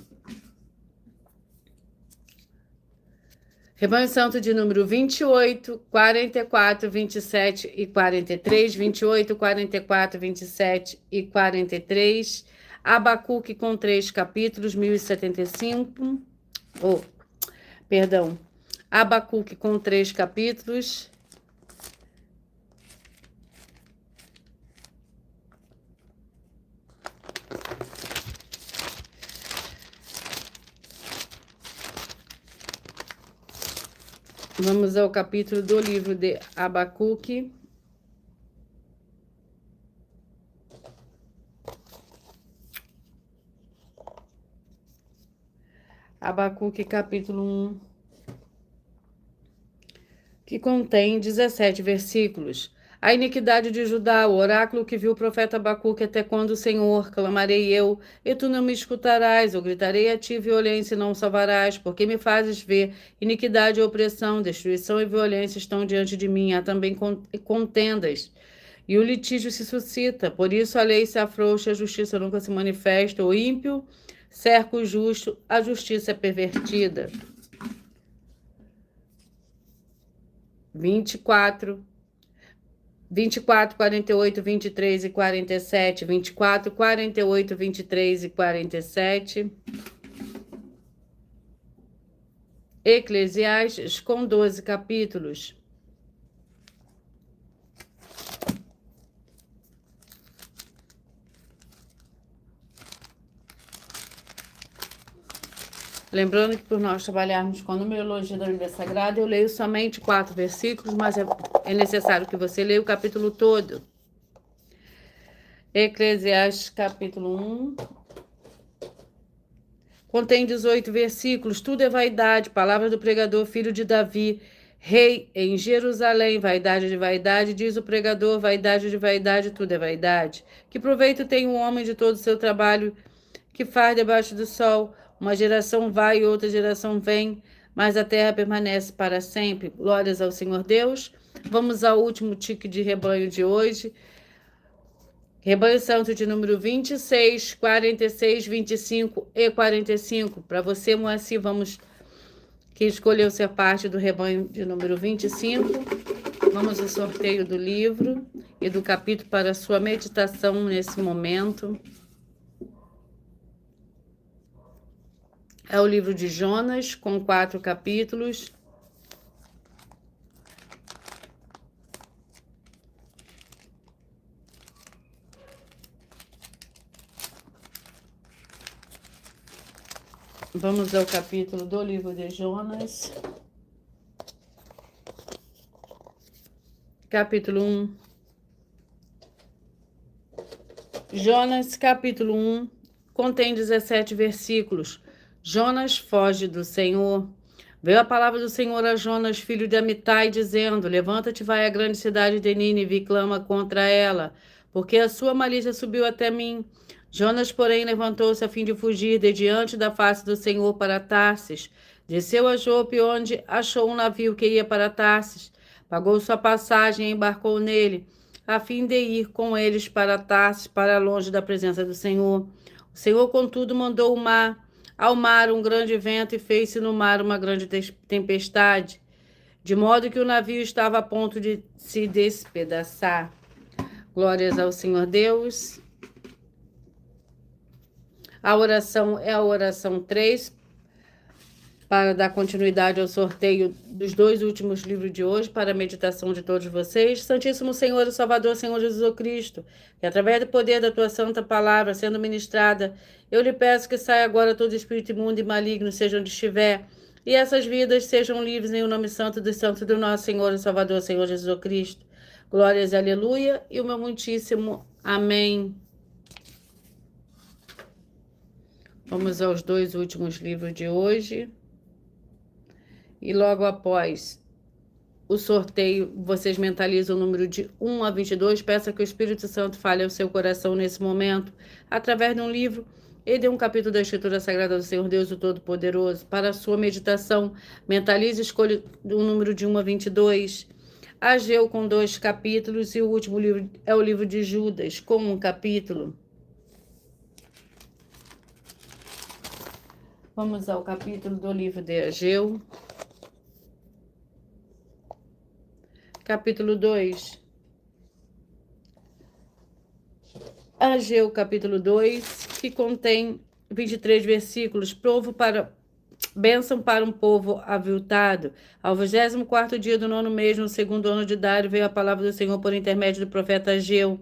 Rebanho Santo de número 28, 44, 27 e 43. 28, 44, 27 e 43. Abacuque com 3 capítulos, 1075. Abacuque com 3 capítulos. Vamos ao capítulo do livro de Abacuque. Abacuque, capítulo 1, que contém 17 versículos. A iniquidade de Judá, o oráculo que viu o profeta Abacuque, até quando, Senhor, clamarei eu, e tu não me escutarás, eu gritarei a ti violência e não salvarás, porque me fazes ver iniquidade e opressão, destruição e violência estão diante de mim, há também contendas, e o litígio se suscita, por isso a lei se afrouxa, a justiça nunca se manifesta, o ímpio cerca o justo, a justiça é pervertida. 24, 24, 48, 23 e 47, 24, 48, 23 e 47. Eclesiastes com 12 capítulos. Lembrando que por nós trabalharmos com a numerologia da Bíblia Sagrada, eu leio somente 4 versículos, mas é necessário que você leia o capítulo todo. Eclesiastes capítulo 1. Contém 18 versículos, tudo é vaidade, palavra do pregador, filho de Davi, rei em Jerusalém, vaidade, diz o pregador, vaidade de vaidade, tudo é vaidade. Que proveito tem um homem de todo o seu trabalho que faz debaixo do sol? Uma geração vai e outra geração vem, mas a terra permanece para sempre. Glórias ao Senhor Deus. Vamos ao último tique de rebanho de hoje. Rebanho Santo de número 26, 46, 25 e 45. Para você, Moacir, vamos que escolheu ser parte do rebanho de número 25. Vamos ao sorteio do livro e do capítulo para a sua meditação nesse momento. É o livro de Jonas, com 4 capítulos. Vamos ao capítulo do livro de Jonas. Capítulo 1. Jonas, capítulo 1, contém 17 versículos. Jonas foge do Senhor. Veio a palavra do Senhor a Jonas, filho de Amitai, dizendo: Levanta-te, vai à grande cidade de Nínive e clama contra ela, porque a sua malícia subiu até mim. Jonas, porém, levantou-se a fim de fugir de diante da face do Senhor para Tarsis. Desceu a Jope, onde achou um navio que ia para Tarsis. Pagou sua passagem e embarcou nele, a fim de ir com eles para Tarsis, para longe da presença do Senhor. O Senhor, contudo, mandou ao mar um grande vento e fez-se no mar uma grande tempestade, de modo que o navio estava a ponto de se despedaçar. Glórias ao Senhor Deus. A oração é a oração 3, para dar continuidade ao sorteio dos 2 últimos livros de hoje, para a meditação de todos vocês. Santíssimo Senhor e Salvador, Senhor Jesus Cristo, que através do poder da tua santa palavra sendo ministrada, eu lhe peço que saia agora todo espírito imundo e maligno, seja onde estiver, e essas vidas sejam livres em o nome santo dos santos do nosso Senhor e Salvador, Senhor Jesus Cristo. Glórias e aleluia, e o meu muitíssimo amém. Vamos aos 2 últimos livros de hoje. E logo após o sorteio, vocês mentalizam o número de 1 a 22. Peça que o Espírito Santo fale ao seu coração nesse momento, através de um livro e de um capítulo da Escritura Sagrada do Senhor Deus, o Todo-Poderoso. Para a sua meditação, mentalize e escolha o número de 1 a 22. Ageu com 2 capítulos e o último livro é o livro de Judas, com 1 capítulo. Vamos ao capítulo do livro de Ageu. Capítulo 2. Ageu, capítulo 2, que contém 23 versículos. Bênção para um povo aviltado. Ao 24º dia do 9º mês, no 2º ano de Dário, veio a palavra do Senhor por intermédio do profeta Ageu.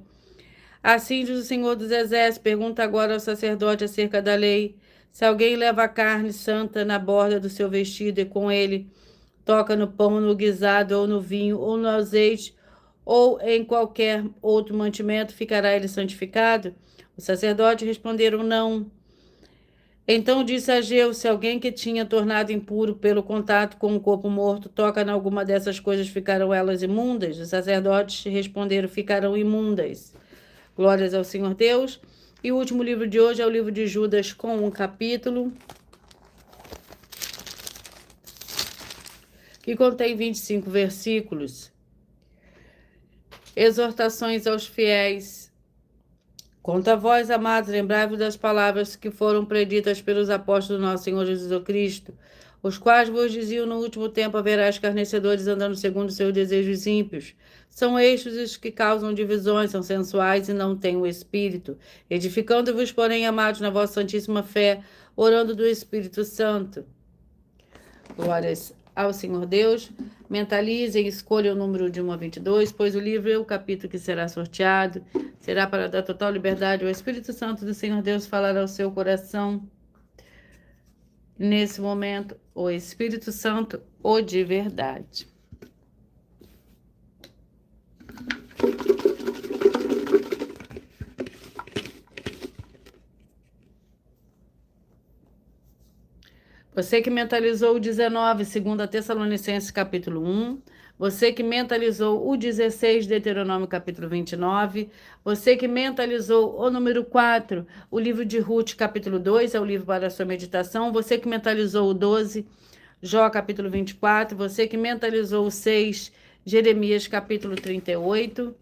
Assim diz o Senhor dos Exércitos: pergunta agora ao sacerdote acerca da lei. Se alguém leva a carne santa na borda do seu vestido e com ele toca no pão, no guisado, ou no vinho, ou no azeite, ou em qualquer outro mantimento, ficará ele santificado? Os sacerdotes responderam: não. Então disse Ageu: se alguém que tinha tornado impuro pelo contato com um corpo morto toca em alguma dessas coisas, ficarão elas imundas? Os sacerdotes responderam: ficarão imundas. Glórias ao Senhor Deus. E o último livro de hoje é o livro de Judas, com 1 capítulo, que contém 25 versículos. Exortações aos fiéis. Quanto a vós, amados, lembrai-vos das palavras que foram preditas pelos apóstolos do nosso Senhor Jesus Cristo. os quais vos diziam no último tempo haverá escarnecedores andando segundo seus desejos ímpios. São estes os que causam divisões, são sensuais e não têm o Espírito, edificando-vos, porém, amados, na vossa santíssima fé, orando do Espírito Santo. Glórias ao Senhor Deus. Mentalizem, escolham o número de 1 a 22, pois o livro e o capítulo que será sorteado será para dar total liberdade. O Espírito Santo do Senhor Deus falará ao seu coração. Nesse momento, o Espírito Santo, o de verdade. Você que mentalizou o 19, 2 Tessalonicenses capítulo 1. Você que mentalizou o 16, Deuteronômio capítulo 29. Você que mentalizou o número 4, o livro de Ruth capítulo 2, é o livro para a sua meditação. Você que mentalizou o 12, Jó capítulo 24. Você que mentalizou o 6, Jeremias capítulo 38.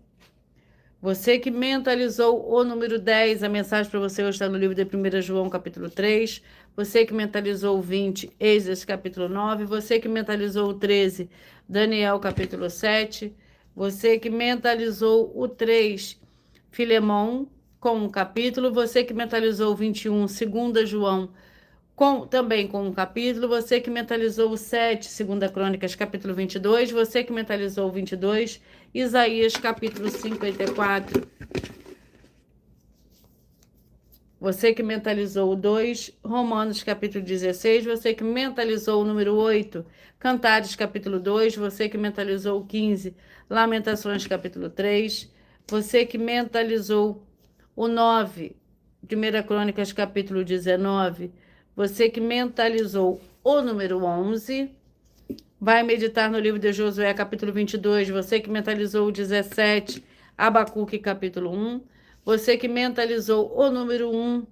Você que mentalizou o número 10, a mensagem para você hoje está no livro de 1 João capítulo 3. Você que mentalizou o 20, Êxodo capítulo 9. Você que mentalizou o 13, Daniel capítulo 7. Você que mentalizou o 3, Filemão com um capítulo. Você que mentalizou o 21, 2 João também com um capítulo. Você que mentalizou o 7, 2 Crônicas capítulo 22. Você que mentalizou o 22, Isaías capítulo 54. Você que mentalizou o 2, Romanos capítulo 16. Você que mentalizou o número 8, Cantares capítulo 2. Você que mentalizou o 15, Lamentações capítulo 3. Você que mentalizou o 9, 1 Crônicas capítulo 19. Você que mentalizou o número 11, vai meditar no livro de Josué capítulo 22. Você que mentalizou o 17, Abacuque capítulo 1. Você que mentalizou o número 1,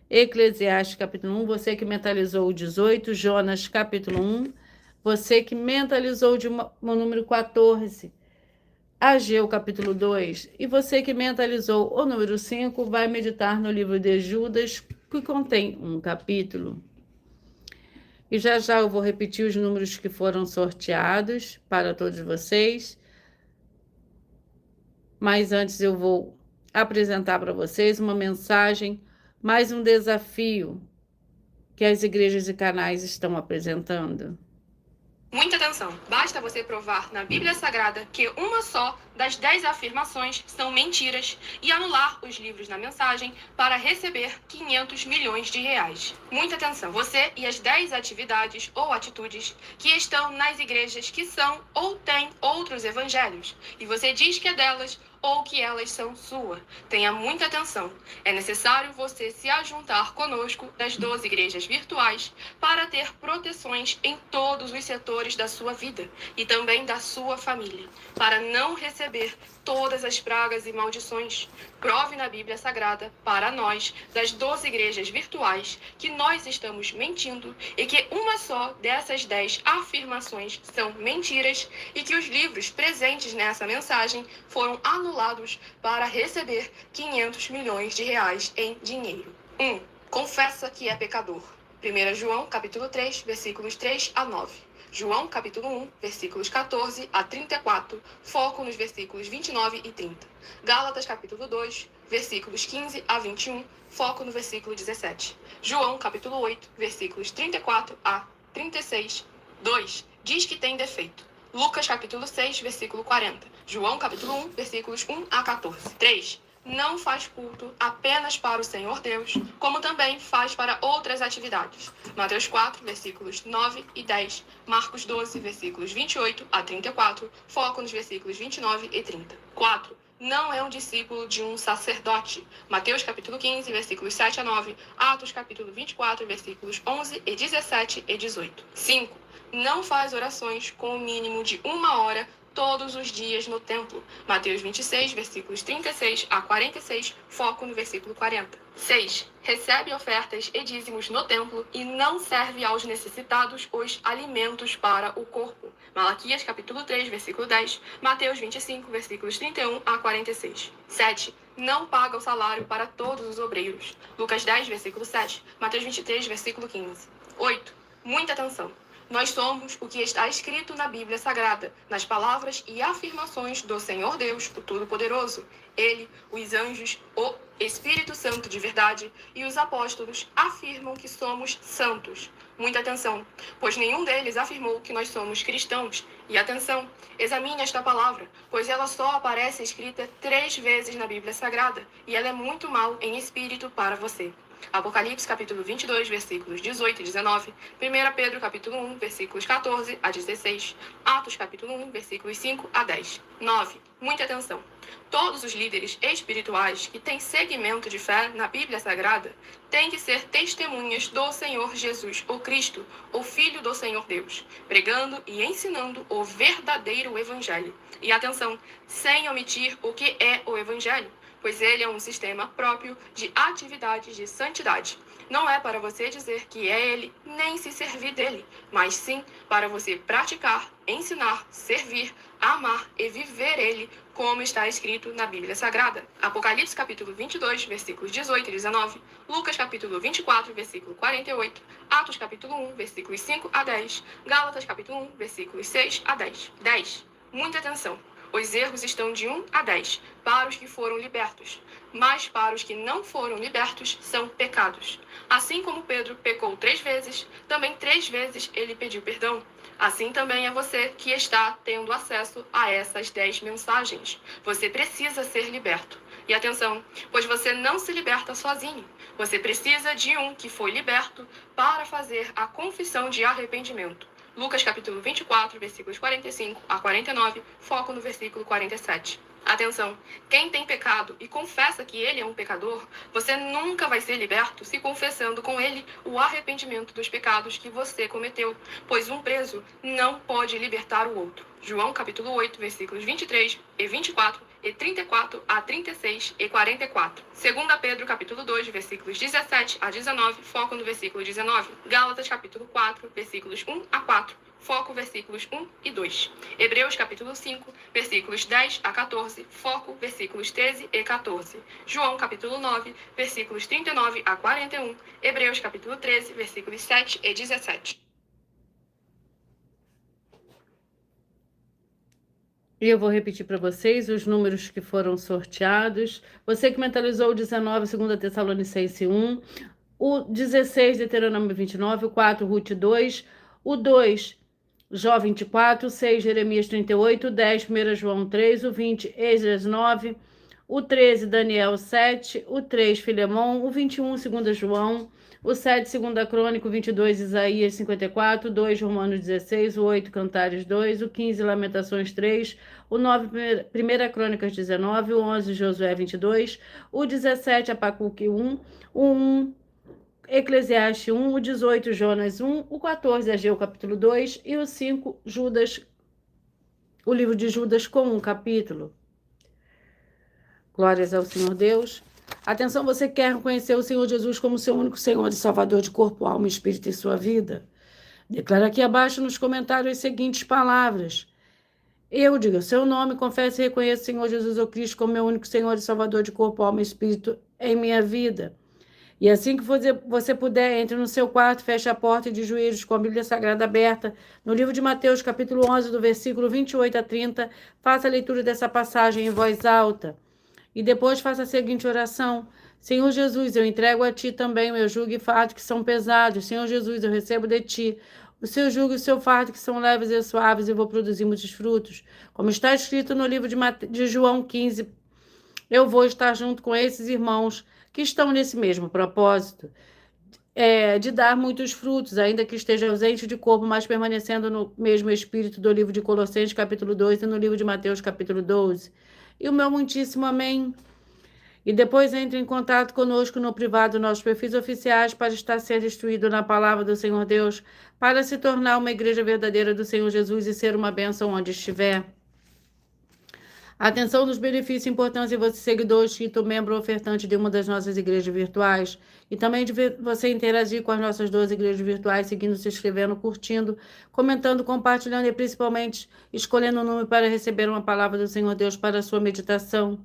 Eclesiastes capítulo 1. Você que mentalizou o 18, Jonas capítulo 1. Você que mentalizou o número 14, Ageu capítulo 2. E você que mentalizou o número 5, vai meditar no livro de Judas, que contém um capítulo. E já eu vou repetir os números que foram sorteados para todos vocês. Mas antes eu vou apresentar para vocês uma mensagem, mais um desafio que as igrejas e canais estão apresentando. Muita atenção! Basta você provar na Bíblia Sagrada que uma só das 10 afirmações são mentiras e anular os livros na mensagem para receber 500 milhões de reais. Muita atenção! Você e as 10 atividades ou atitudes que estão nas igrejas que são ou têm outros evangelhos e você diz que é delas ou que elas são sua. Tenha muita atenção. É necessário você se ajuntar conosco das 12 igrejas virtuais para ter proteções em todos os setores da sua vida e também da sua família, para não receber todas as pragas e maldições. Prove na Bíblia Sagrada para nós, das 12 igrejas virtuais, que nós estamos mentindo e que uma só dessas 10 afirmações são mentiras e que os livros presentes nessa mensagem foram anulados para receber 500 milhões de reais em dinheiro. 1. Confessa que é pecador. 1 João, capítulo 3, versículos 3 a 9. João, capítulo 1, versículos 14 a 34, foco nos versículos 29 e 30. Gálatas, capítulo 2, versículos 15 a 21, foco no versículo 17. João, capítulo 8, versículos 34 a 36. 2. Diz que tem defeito. Lucas, capítulo 6, versículo 40. João, capítulo 1, versículos 1 a 14. 3. Não faz culto apenas para o Senhor Deus, como também faz para outras atividades. Mateus 4, versículos 9 e 10. Marcos 12, versículos 28 a 34. Foco nos versículos 29 e 30. 4. Não é um discípulo de um sacerdote. Mateus capítulo 15, versículos 7 a 9. Atos capítulo 24, versículos 11 e 17 e 18. 5. Não faz orações com o mínimo de 1 hora todos os dias no templo. Mateus 26, versículos 36 a 46, foco no versículo 40. 6. Recebe ofertas e dízimos no templo e não serve aos necessitados os alimentos para o corpo. Malaquias capítulo 3, versículo 10, Mateus 25, versículos 31 a 46. 7. Não paga o salário para todos os obreiros. Lucas 10, versículo 7, Mateus 23, versículo 15. 8. Muita atenção! Nós somos o que está escrito na Bíblia Sagrada, nas palavras e afirmações do Senhor Deus, o Todo-Poderoso. Ele, os anjos, o Espírito Santo de verdade e os apóstolos afirmam que somos santos. Muita atenção, pois nenhum deles afirmou que nós somos cristãos. E atenção, examine esta palavra, pois ela só aparece escrita 3 vezes na Bíblia Sagrada, e ela é muito mal em espírito para você. Apocalipse capítulo 22, versículos 18 e 19, 1 Pedro capítulo 1, versículos 14 a 16, Atos capítulo 1, versículos 5 a 10. 9. Muita atenção. Todos os líderes espirituais que têm segmento de fé na Bíblia Sagrada têm que ser testemunhas do Senhor Jesus, o Cristo, o Filho do Senhor Deus, pregando e ensinando o verdadeiro Evangelho. E atenção, sem omitir o que é o Evangelho, pois ele é um sistema próprio de atividades de santidade. Não é para você dizer que é ele, nem se servir dele, mas sim para você praticar, ensinar, servir, amar e viver ele, como está escrito na Bíblia Sagrada. Apocalipse capítulo 22, versículos 18 e 19, Lucas capítulo 24, versículo 48, Atos capítulo 1, versículos 5 a 10, Gálatas capítulo 1, versículos 6 a 10. 10. Muita atenção. Os erros estão de 1 a 10 para os que foram libertos, mas para os que não foram libertos são pecados. Assim como Pedro pecou 3 vezes, também 3 vezes ele pediu perdão. Assim também é você que está tendo acesso a essas 10 mensagens. Você precisa ser liberto. E atenção, pois você não se liberta sozinho. Você precisa de um que foi liberto para fazer a confissão de arrependimento. Lucas capítulo 24, versículos 45 a 49, foco no versículo 47. Atenção, quem tem pecado e confessa que ele é um pecador, você nunca vai ser liberto se confessando com ele o arrependimento dos pecados que você cometeu, pois um preso não pode libertar o outro. João capítulo 8, versículos 23 e 24 e 34 a 36 e 44. 2 Pedro capítulo 2, versículos 17 a 19, foco no versículo 19. Gálatas capítulo 4, versículos 1 a 4, foco versículos 1 e 2. Hebreus capítulo 5, versículos 10 a 14, foco versículos 13 e 14. João capítulo 9, versículos 39 a 41. Hebreus capítulo 13, versículos 7 e 17. E eu vou repetir para vocês os números que foram sorteados. Você que mentalizou o 19, 2 Tessalonicenses 1, o 16, Deuteronômio 29, o 4, Ruth 2, o 2, Jó 24, o 6, Jeremias 38, o 10, 1 João 3, o 20, Esdras 9, o 13, Daniel 7, o 3, Filemão, o 21, 2 João, o 7, 2 Crônica, o 22, Isaías 54, o 2, Romanos 16, o 8, Cantares 2, o 15, Lamentações 3, o 9, 1 Crônicas 19, o 11, Josué 22, o 17, Abacuque 1, o 1, Eclesiastes 1, o 18, Jonas 1, o 14, Ageu capítulo 2 e o 5, Judas, o livro de Judas com um capítulo. Glórias ao Senhor Deus. Atenção, você quer conhecer o Senhor Jesus como seu único Senhor e Salvador de corpo, alma e espírito em sua vida? Declara aqui abaixo nos comentários as seguintes palavras. Eu digo seu nome, confesso e reconheço o Senhor Jesus o Cristo como meu único Senhor e Salvador de corpo, alma e espírito em minha vida. E assim que você puder, entre no seu quarto, feche a porta e de joelhos com a Bíblia Sagrada aberta, no livro de Mateus, capítulo 11, do versículo 28 a 30, faça a leitura dessa passagem em voz alta. E depois faça a seguinte oração. Senhor Jesus, eu entrego a Ti também o meu jugo e fardo que são pesados. Senhor Jesus, eu recebo de Ti o seu jugo e o seu fardo que são leves e suaves e vou produzir muitos frutos. Como está escrito no livro de João 15, eu vou estar junto com esses irmãos que estão nesse mesmo propósito, de dar muitos frutos, ainda que esteja ausente de corpo, mas permanecendo no mesmo espírito do livro de Colossenses, capítulo 2, e no livro de Mateus, capítulo 12. E o meu muitíssimo amém. E depois entre em contato conosco no privado, nossos perfis oficiais, para estar sendo instruído na palavra do Senhor Deus, para se tornar uma igreja verdadeira do Senhor Jesus e ser uma bênção onde estiver. Atenção nos benefícios importantes de você, seguidor, inscrito, membro ou ofertante de uma das nossas igrejas virtuais. E também de você interagir com as nossas 12 igrejas virtuais, seguindo, se inscrevendo, curtindo, comentando, compartilhando e principalmente escolhendo um número para receber uma palavra do Senhor Deus para a sua meditação.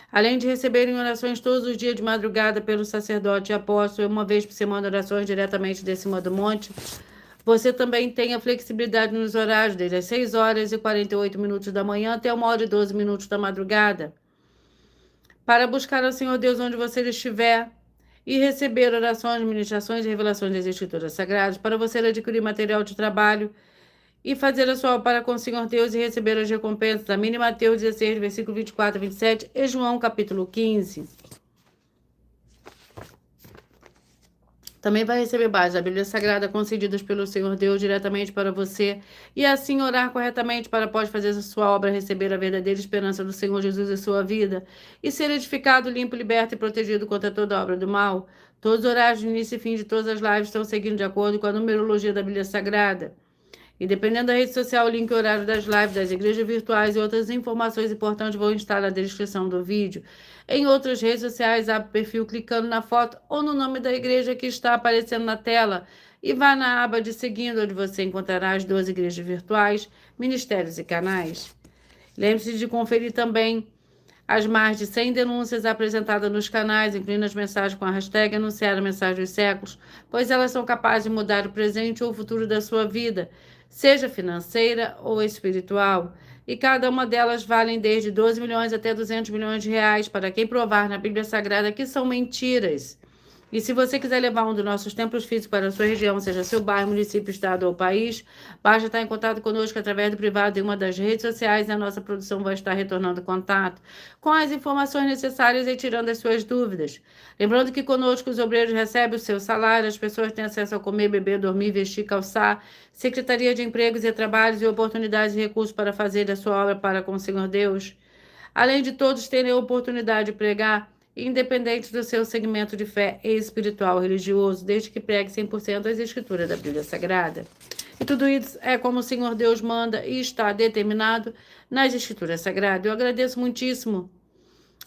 Além de receberem orações todos os dias de madrugada pelo sacerdote e apóstolo, uma vez por semana orações diretamente de cima do monte, Você também tem a flexibilidade nos horários, desde as 6 horas e 48 minutos da manhã até 1 hora e 12 minutos da madrugada, para buscar ao Senhor Deus onde você estiver e receber orações, ministrações e revelações das Escrituras Sagradas, para você adquirir material de trabalho e fazer a sua obra para com o Senhor Deus e receber as recompensas. Também em Mateus 16, versículo 24 a 27 e João capítulo 15. Também vai receber bases da Bíblia Sagrada concedidas pelo Senhor Deus diretamente para você e assim orar corretamente para após fazer a sua obra receber a verdadeira esperança do Senhor Jesus em sua vida e ser edificado, limpo, liberto e protegido contra toda obra do mal. Todos os horários de início e fim de todas as lives estão seguindo de acordo com a numerologia da Bíblia Sagrada. E dependendo da rede social, o link e horário das lives, das igrejas virtuais e outras informações importantes vão estar na descrição do vídeo. Em outras redes sociais, abre o perfil clicando na foto ou no nome da igreja que está aparecendo na tela e vá na aba de seguindo, onde você encontrará as 12 igrejas virtuais, ministérios e canais. Lembre-se de conferir também as mais de 100 denúncias apresentadas nos canais, incluindo as mensagens com a hashtag Anunciar a Mensagem dos Séculos, pois elas são capazes de mudar o presente ou o futuro da sua vida, seja financeira ou espiritual. E cada uma delas valem desde 12 milhões até 200 milhões de reais para quem provar na Bíblia Sagrada que são mentiras. E se você quiser levar um dos nossos templos físicos para a sua região, seja seu bairro, município, estado ou país, basta estar em contato conosco através do privado em uma das redes sociais e a nossa produção vai estar retornando contato com as informações necessárias e tirando as suas dúvidas. Lembrando que conosco os obreiros recebem o seu salário, as pessoas têm acesso a comer, beber, dormir, vestir, calçar, Secretaria de Empregos e Trabalhos e oportunidades e recursos para fazer a sua obra para com o Senhor Deus. Além de todos terem a oportunidade de pregar, independente do seu segmento de fé espiritual ou religioso, desde que pregue 100% as escrituras da Bíblia Sagrada. E tudo isso é como o Senhor Deus manda e está determinado nas escrituras sagradas. Eu agradeço muitíssimo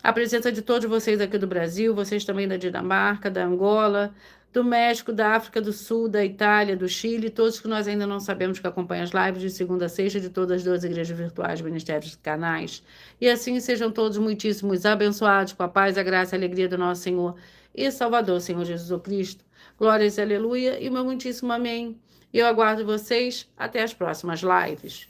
a presença de todos vocês aqui do Brasil, vocês também da Dinamarca, da Angola, do México, da África do Sul, da Itália, do Chile, todos que nós ainda não sabemos que acompanham as lives de segunda a sexta de todas as 12 igrejas virtuais, ministérios e canais. E assim sejam todos muitíssimos abençoados com a paz, a graça e a alegria do nosso Senhor e Salvador, Senhor Jesus Cristo. Glórias e aleluia e meu muitíssimo amém. E eu aguardo vocês até as próximas lives.